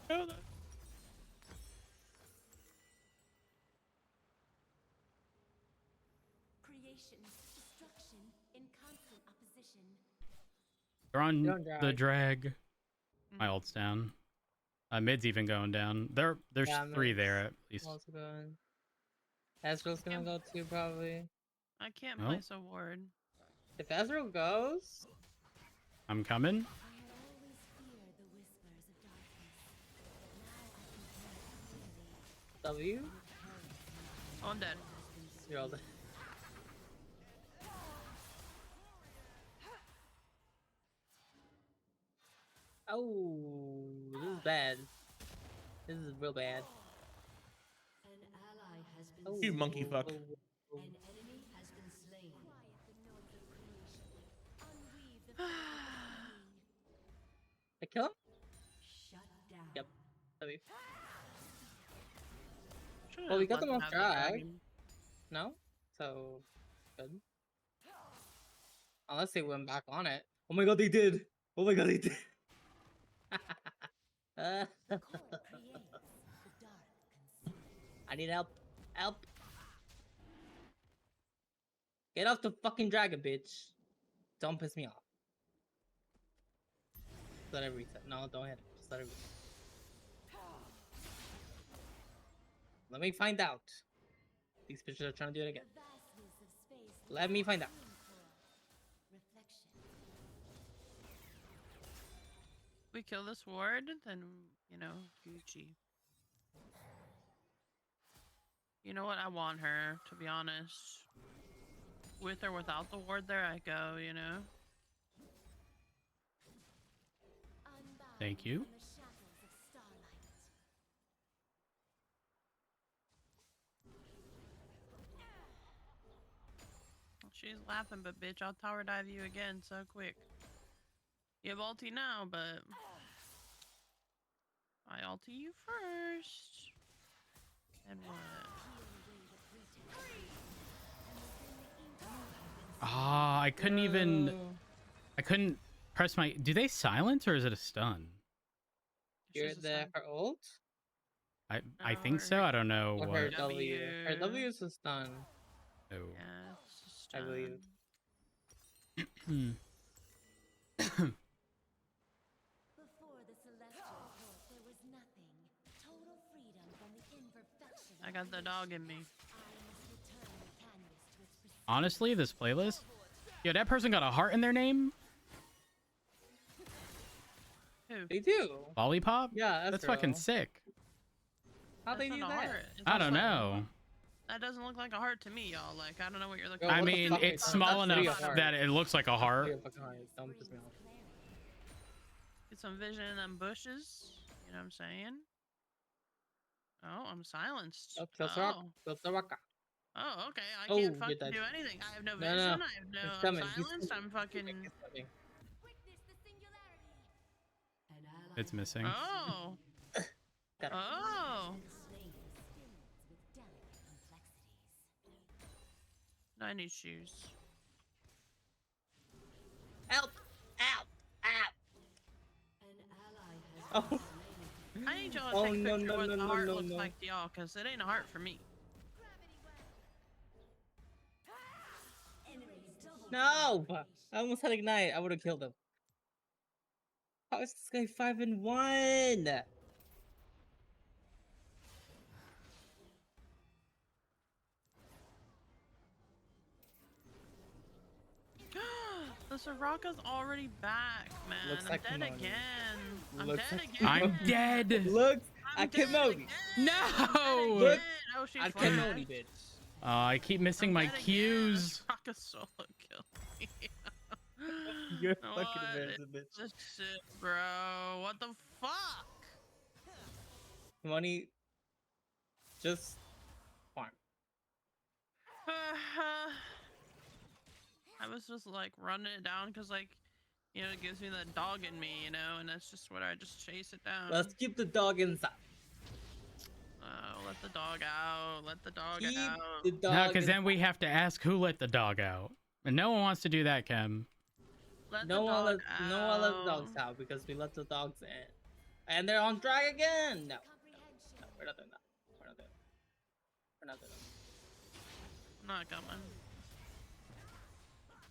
A: Oh,
F: Creation, destruction, in constant opposition.
D: They're on
C: Don't
D: the
C: drag.
D: drag. My ult's down. Mid's even going down. There's
C: Yeah,
D: 3
C: mid's
D: there at least.
C: Also going. Ezreal's gonna go too, probably.
B: I can't
D: Oh.
B: place a ward.
C: If Ezreal goes,
D: I'm coming.
F: I had always feared the whispers of darkness. Now I can hear it clearly.
C: W,
B: Oh, I'm dead.
C: you're all dead. Oh, this is bad. This is real bad.
F: An ally has been
C: Oh,
A: You monkey fuck.
F: An enemy has been slain. Quiet the noise of creation. Unweave the fabric of being.
C: I kill him?
F: Shut down.
C: Yep. W.
B: Should've
C: Well, we
B: just
C: got
B: let
C: them off
B: have the
C: drag.
B: dragon.
C: No? So, good. Unless they went back on it. Oh my god, they did! Oh my god, they did!
F: The core creates, the dark consumes.
C: I need help. Help! Get off the fucking dragon, bitch. Don't piss me off. Just let it reset. No, don't hit it. Just let it reset. Let me find out. These bitches are trying to do it again.
F: The vastness of space.
C: Let me find out.
F: Reflection.
B: We kill this ward, then, you know, Gucci. You know what? I want her, to be honest. With or without the ward there, I go, you know?
F: Unbound
D: Thank you.
F: from the shackles of starlight.
B: She's laughing, but bitch, I'll tower dive you again so quick. You have ulti now, but I ulti you first. And what?
D: Ah, I couldn't even. I couldn't press my. Do they silence or is it a stun?
B: It's
C: You're
B: just a
C: the
B: stun.
C: her ult
D: I
B: No,
D: think
B: or
D: so.
B: her-
D: I don't know
C: or
D: what.
C: her W? Her
B: W.
C: W is a stun,
D: Oh.
B: Yeah, it's a
C: I believe.
B: stun.
D: Hmm.
F: Before the celestial court, there was nothing. Total freedom from the imperfection.
B: I got the dog in me.
F: I must return the canvas to its pristine.
D: Honestly, this playlist. Yeah, that person got a heart in their name.
B: Who?
C: They do.
D: Lollipop.
C: Yeah,
D: That's fucking
C: Ezreal.
D: sick.
C: How'd they
B: That's
C: do
B: not a
C: that?
B: heart. It's
D: I don't
B: also-
D: know.
B: That doesn't look like a heart to me, y'all. Like, I don't know what you're looking
C: Yo,
B: at.
D: I
C: what the
D: mean,
C: fuck
D: it's
C: is-
D: small
C: that's three
D: enough
C: hearts.
D: that it looks like a heart.
C: Three fucking hearts. Don't piss me off.
B: Get some vision in them bushes. You know what I'm saying? Oh, I'm silenced.
C: Oh, kill Soraka.
B: Oh.
C: Kill Soraka.
B: Oh, okay. I
C: Oh,
B: can't
C: you're
B: fucking
C: dead.
B: do anything. I have no
C: No,
B: vision.
C: no,
B: I have no.
C: he's
B: I'm
C: coming, he's
B: silenced.
C: coming.
B: I'm fucking.
C: He's coming.
F: Witness the singularity. An ally
D: It's missing.
B: Oh.
C: Got him.
B: Oh.
F: slain spins with delicate complexities.
B: No, I need shoes.
C: Help! Help! Help!
F: An ally has
C: Oh.
F: been slain.
B: I need y'all to
C: Oh,
B: take a
C: no,
B: picture
C: no,
B: of what
C: no,
B: the
C: no,
B: heart
C: no,
B: looks
C: no.
B: like to y'all, because it ain't a heart for me.
F: Enemies double
C: No! I almost had ignite. I would have killed him. How is this guy 5-1?
B: The Soraka's already back, man.
C: Looks
B: I'm
C: like
B: dead
C: Kimoni.
B: again. I'm
C: Looks
B: dead
C: like
B: again.
D: I'm dead.
C: Looks
B: I'm
C: at
B: dead
C: Kimoni.
B: again.
D: No!
B: I'm dead
C: Look
B: again. Oh, she
C: at
B: flashed.
C: Kimoni, bitch.
D: I keep missing
B: I'm
D: my
B: dead again.
D: cues.
B: Soraka solo killed me.
C: You're
B: What
C: fucking
B: is
C: embarrassing, bitch.
B: this shit, bro? What the fuck?
C: Kimoni, just farm.
B: I was just like running it down because, like, you know, it gives me that dog in me, you know, and that's just what I just chase it down.
C: Let's keep the dog inside.
B: Oh, let the dog out. Let the dog
C: Keep
B: out.
C: the dog
D: No, because then
C: inside.
D: we have to ask who let the dog out, and no one wants to do that, Kem.
B: Let
C: No
B: the
C: one
B: dog
C: let the dogs out because we let the dogs in. And they're on drag again! No. No, we're not doing that. We're not doing that. We're not doing that.
B: I'm not coming.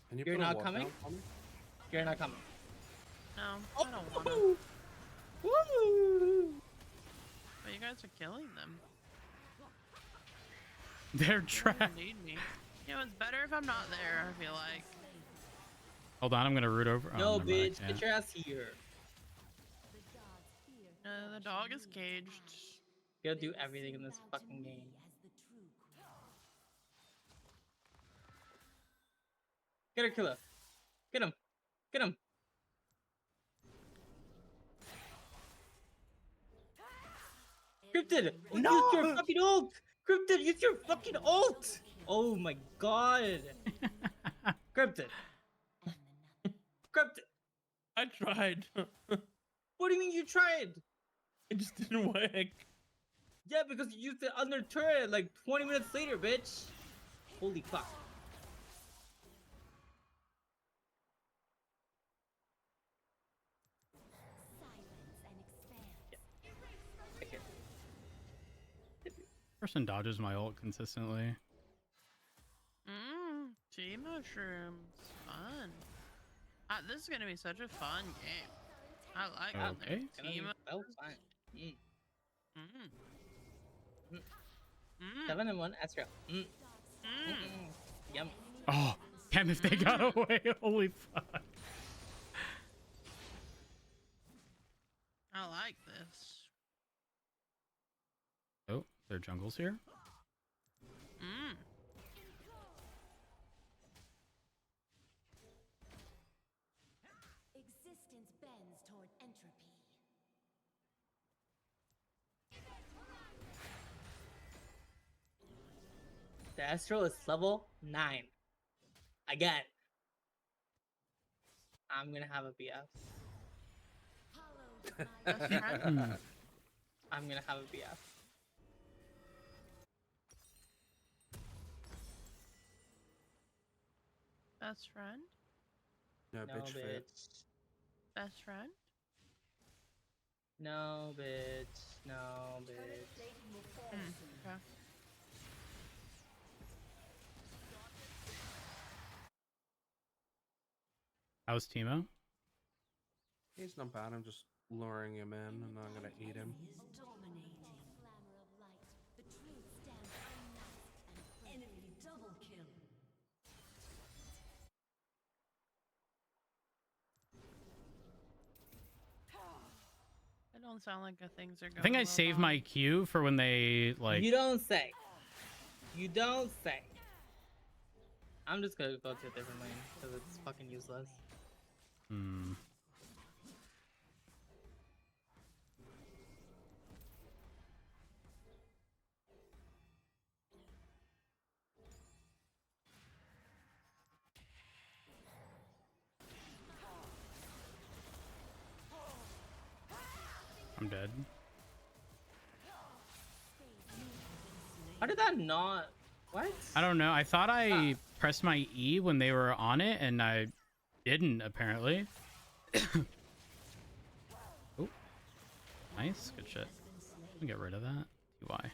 E: Can you
C: You're
E: put a
C: not
E: ward
C: coming?
E: down for me?
C: You're not coming.
B: No,
C: Oh,
B: I don't wanna.
C: woo! Woo!
B: But you guys are killing them.
D: They're
B: You don't
D: trapped.
B: even need me. You know, it's better if I'm not there, I feel like.
D: Hold on, I'm gonna root over. Oh,
C: No,
D: never mind, I
C: bitch,
D: can't.
C: get your ass here.
F: The gods fear
B: The dog is caged.
C: You gotta do everything in this fucking game.
F: as the true queen.
C: Get her, killer. Get him. Get him. Cryptid!
D: No!
C: Use your fucking ult! Cryptid, use your fucking ult! Oh my god! Cryptid! Cryptid!
A: I tried.
C: What do you mean you tried?
A: It just didn't work.
C: Yeah, because you used it under turret like 20 minutes later, bitch! Holy fuck.
F: Silence and expand.
C: Take it.
D: Person dodges my ult consistently.
B: Tea mushrooms. Fun. This is gonna be such a fun game. I like it.
D: Okay.
B: Tea
C: Oh,
B: mushrooms.
C: fine.
B: Mm.
C: Mm.
B: Mm.
C: 7-1, Ezreal.
B: Mm.
C: Yum.
D: Oh, Kem, if they got away, holy fuck.
B: I like this.
D: Oh, their jungle's here.
B: Mm.
F: Existence bends toward entropy.
C: The Ezreal is level 9. Again. I'm gonna have a BF.
F: Hallowed
B: Best
F: my
B: friend?
D: Hmm.
C: I'm gonna have a BF.
B: Best friend?
E: No,
C: No,
E: bitch fit.
C: bitch.
B: Best friend?
C: No, bitch. No,
F: turret
C: bitch.
F: plating will fall
B: Hmm.
F: soon.
B: Okay.
D: How's Timo?
E: He's not bad. I'm just luring him in, and I'm gonna eat him.
F: Is dominating. Glamour of light. The truth stands unmasked and enemy double kill.
B: It don't sound like things are going
D: I think I
B: well,
D: saved
B: Dom.
D: my Q for when they like.
C: You don't say. You don't say. I'm just gonna go to a different lane because it's fucking useless.
D: Hmm. I'm dead.
C: How did that not? What?
D: I don't know. I thought I pressed my E when they were on it, and I didn't apparently. Oh, nice, good shit. Let me get rid of that. TY.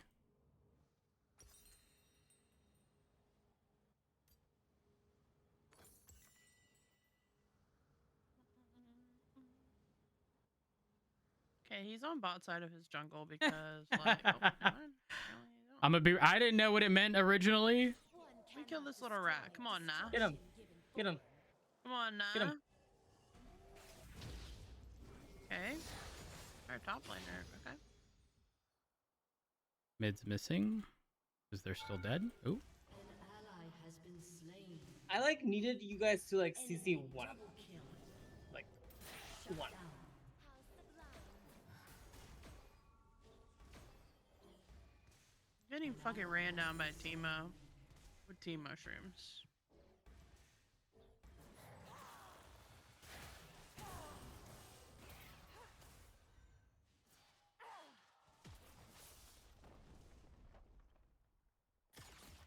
B: Okay, he's on bot side of his jungle because, like, oh, never mind. Apparently you don't.
D: I'm a be. I didn't know what it meant originally.
B: Let me kill this little rat. Come on now.
C: Get him. Get him.
B: Come on now.
C: Get him.
B: Okay. Our top laner. Okay.
D: Mid's missing. Is they're still dead? Ooh.
F: An ally has been slain.
C: I like needed you guys to like CC one of them.
F: Double kill.
C: Like
F: Shut
C: one.
F: down. How's the blind?
B: Getting fucking ran down by Teemo with team mushrooms.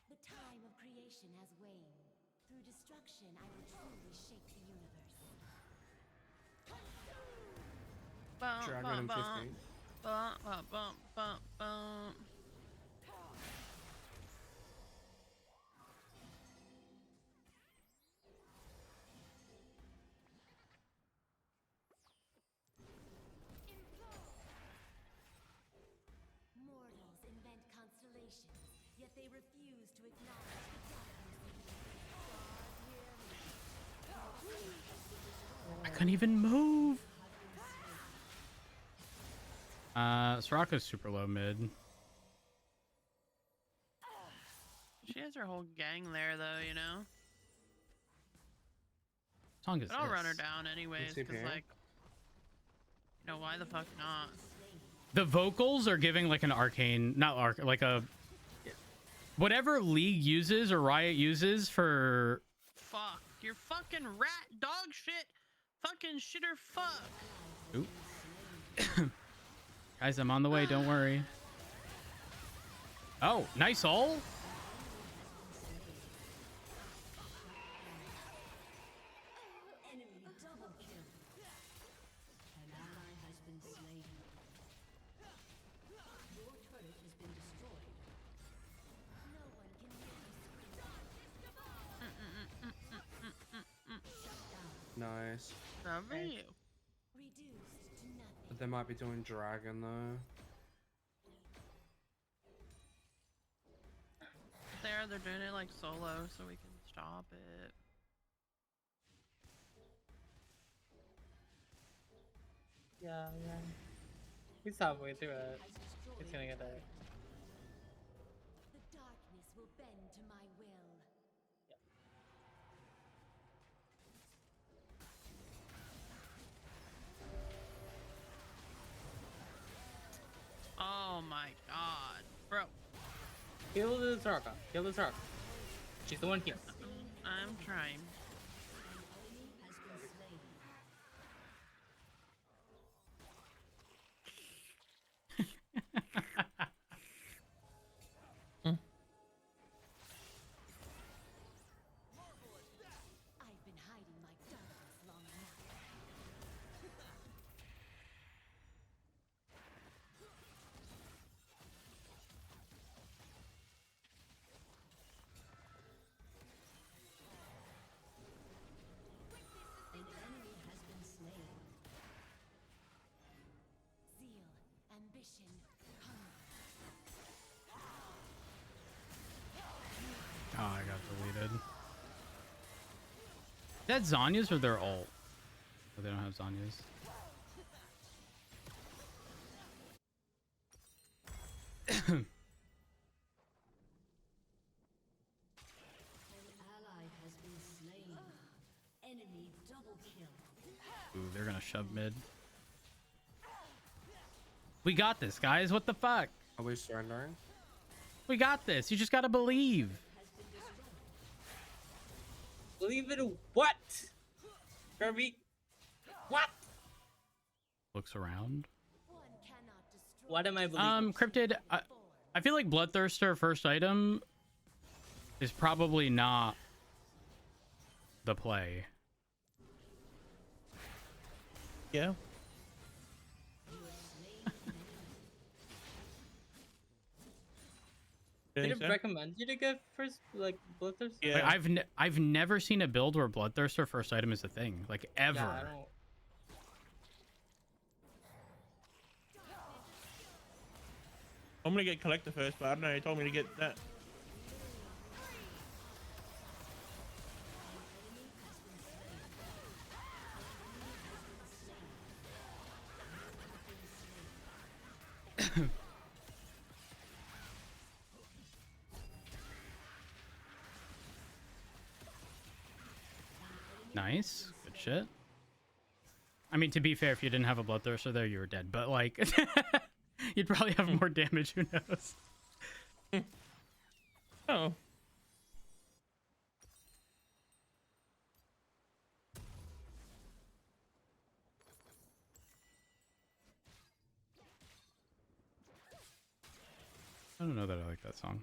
F: The time of creation has waned. Through destruction, I will truly shape the universe.
B: Bum,
E: Dragon in
B: bum,
E: 15.
B: bum, bum, bum, bum, bum.
F: Mortals invent constellations, yet they refuse to acknowledge the darkness.
D: I couldn't even move. Soraka's super low mid.
B: She has her whole gang there, though, you know?
D: Song is
B: But I'll run her
D: this?
B: down anyways,
E: CP.
B: because, like, you know, why the fuck not?
D: The vocals are giving like an arcane, not arc, like a whatever League uses or Riot uses for.
B: Fuck. You're fucking rat dog shit. Fucking shitter fuck.
D: Oop. Guys, I'm on the way. Don't worry. Oh, nice ult.
F: Enemy double kill. An ally has been slain. Your turret has been destroyed. No one can hear me scream.
E: Nice.
B: Lovely.
F: Reduced to nothing.
E: But they might be doing dragon though.
B: They're doing it like solo, so we can stop it.
C: Yeah, yeah. He's halfway through it.
F: Has destroyed.
C: He's gonna get there.
F: The darkness will bend to my will.
B: Oh my god. Bro,
C: Kill the Zarka. Kill the Zarka. She's the one here.
B: I'm I'm trying.
F: Has been slain. I've been hiding my darkness long enough. An enemy has been slain. Zeal, ambition, hunger.
D: Oh, I got deleted. Is that Zanya's or their ult? Oh, they don't have Zanya's.
F: An ally has been slain. Enemy double kill.
D: Ooh, they're gonna shove mid. We got this, guys. What the fuck?
E: Are we surrendering?
D: We got this. You just gotta believe.
C: Believe in what? Kirby? What?
D: Looks around.
F: One cannot destroy.
C: What am I believing?
D: Cryptid. I feel like Bloodthirster first item is probably not the play.
A: Yeah.
C: Did
A: Think
C: it
A: so?
C: recommend you to get first, like, Bloodthirster?
A: Yeah.
D: Like, I've never seen a build where Bloodthirster first item is a thing, like ever.
C: Yeah, I don't...
A: I'm gonna get Collector first, but I don't know. He told me to get that.
D: Nice, good shit. I mean, to be fair, if you didn't have a Bloodthirster there, you were dead. But like, you'd probably have more damage. Who knows?
A: Oh.
D: I don't know that I like that song.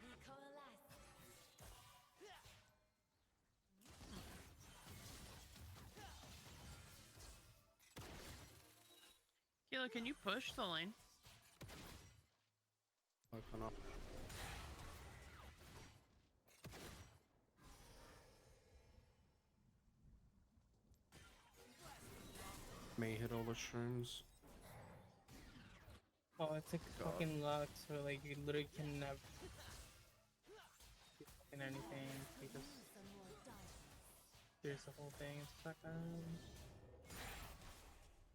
F: We coalesce.
B: Kayla, can you push the lane?
E: I cannot. May hit all the shrooms.
C: Oh, it's like fucking luck, so like you literally can never do fucking anything. You just
F: Some more dark.
C: there's the whole thing. It's like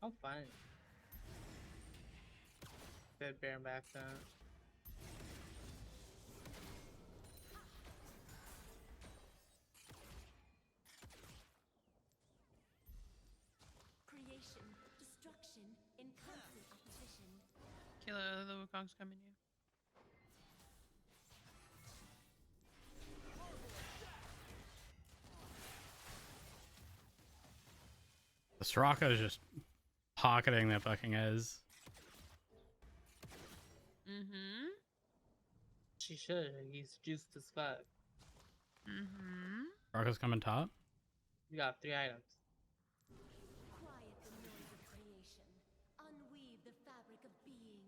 C: I'm fine. Dead bear back then.
F: Creation, destruction, in constant opposition.
B: Kayla, the Wukong's coming to you.
D: The Soraka is just pocketing that fucking Ez.
B: Mm-hmm.
C: She should. He's juiced as fuck.
B: Mm-hmm.
D: Soraka's coming top.
C: You got 3 items.
F: Quiet the noise of creation. Unweave the fabric of being.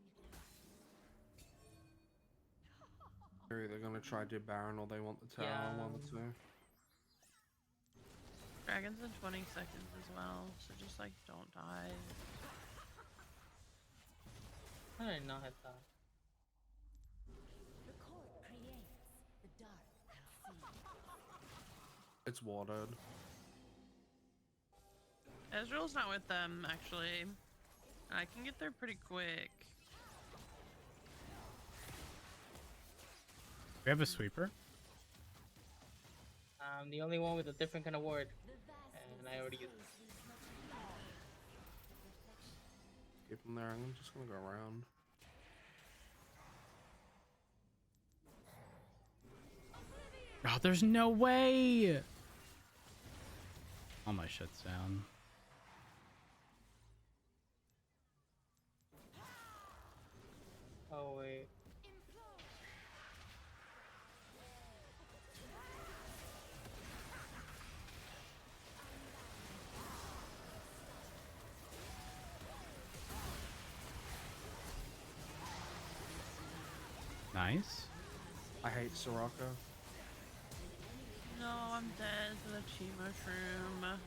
E: They're either gonna try to do Baron or they want the tower.
C: Yeah.
E: One or two.
B: Dragon's in 20 seconds as well, so just like don't die.
C: I did not hit that.
F: The court creates. The dark conceives.
E: It's watered.
B: Ezreal's not with them, actually. I can get there pretty quick.
D: We have a sweeper.
C: I'm the only one with a different kind of ward,
F: The vastness
C: and I already used it.
F: exposes much power. Reflection.
E: Keep them there. I'm just gonna go around.
D: Oh, there's no way. All my shit's down.
C: Oh wait.
D: Nice.
E: I hate Soraka.
B: No, I'm dead to the chi mushroom.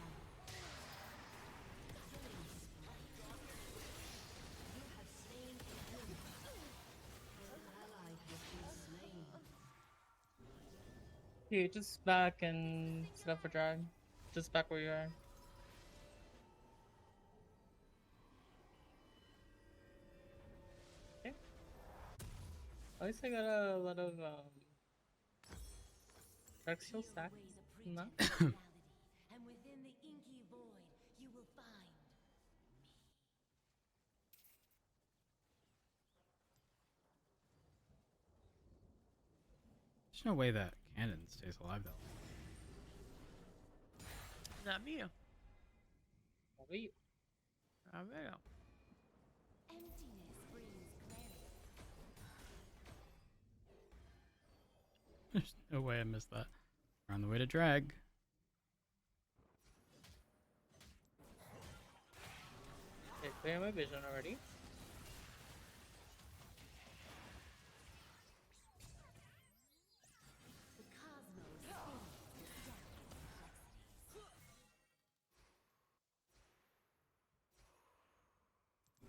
C: Here, just back and set up for drag. Just back where you are. Okay. At least I got a lot of dark steel stacks. No?
F: And within the inky void, you will find
D: There's no way that cannon stays alive though.
B: That view.
C: Oh, wait.
B: Bravo.
F: emptiness brings clarity.
D: There's no way I missed that. We're on the way to drag.
C: Okay, clear my vision already.
F: The cosmos spins with depth and complexities.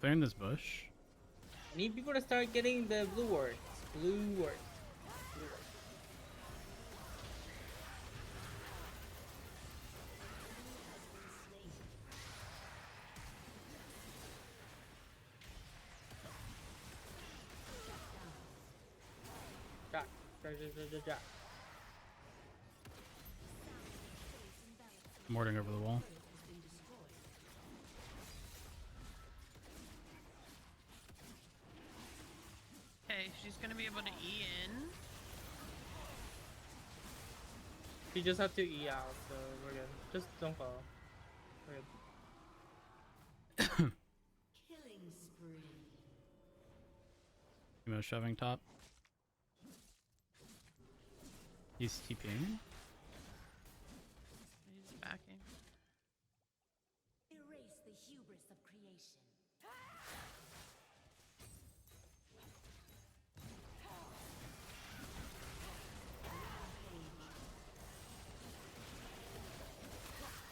D: Clearing this bush.
C: I need people to start getting the blue wards. Blue wards. Blue wards. Jack. Jack.
D: I'm warding over the wall.
B: Okay, she's gonna be able to E in.
C: You just have to E out, so we're good. Just don't fall. We're good.
F: Killing spree.
D: Emo shoving top. He's TPing.
B: He's backing.
F: Erase the hubris of creation.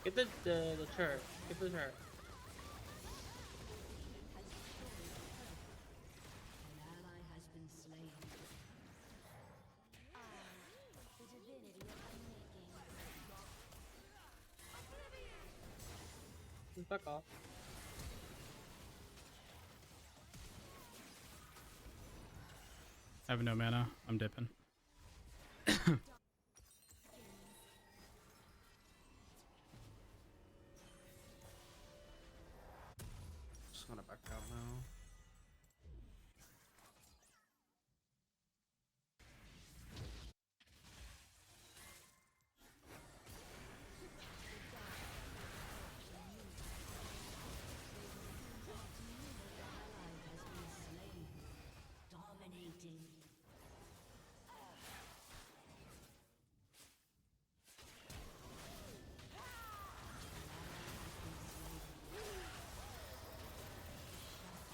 C: Get the turret. Get the turret.
F: An ally has been slain. The divinity of unmaking.
C: Just back off.
D: I have no mana. I'm dipping.
E: Just gonna back out now.
F: Dominating.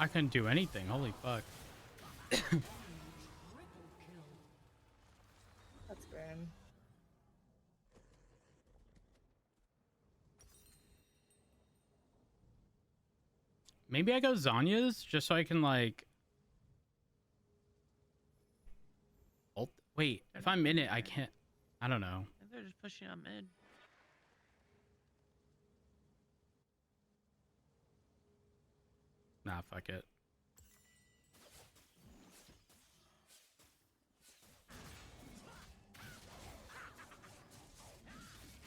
D: I couldn't do anything. Holy fuck.
F: Triple kill.
C: That's grand.
D: Maybe I go Zanya's just so I can like ult. Wait, if I'm in it, I can't. I don't know.
B: I think they're just pushing on mid.
D: Nah, fuck it.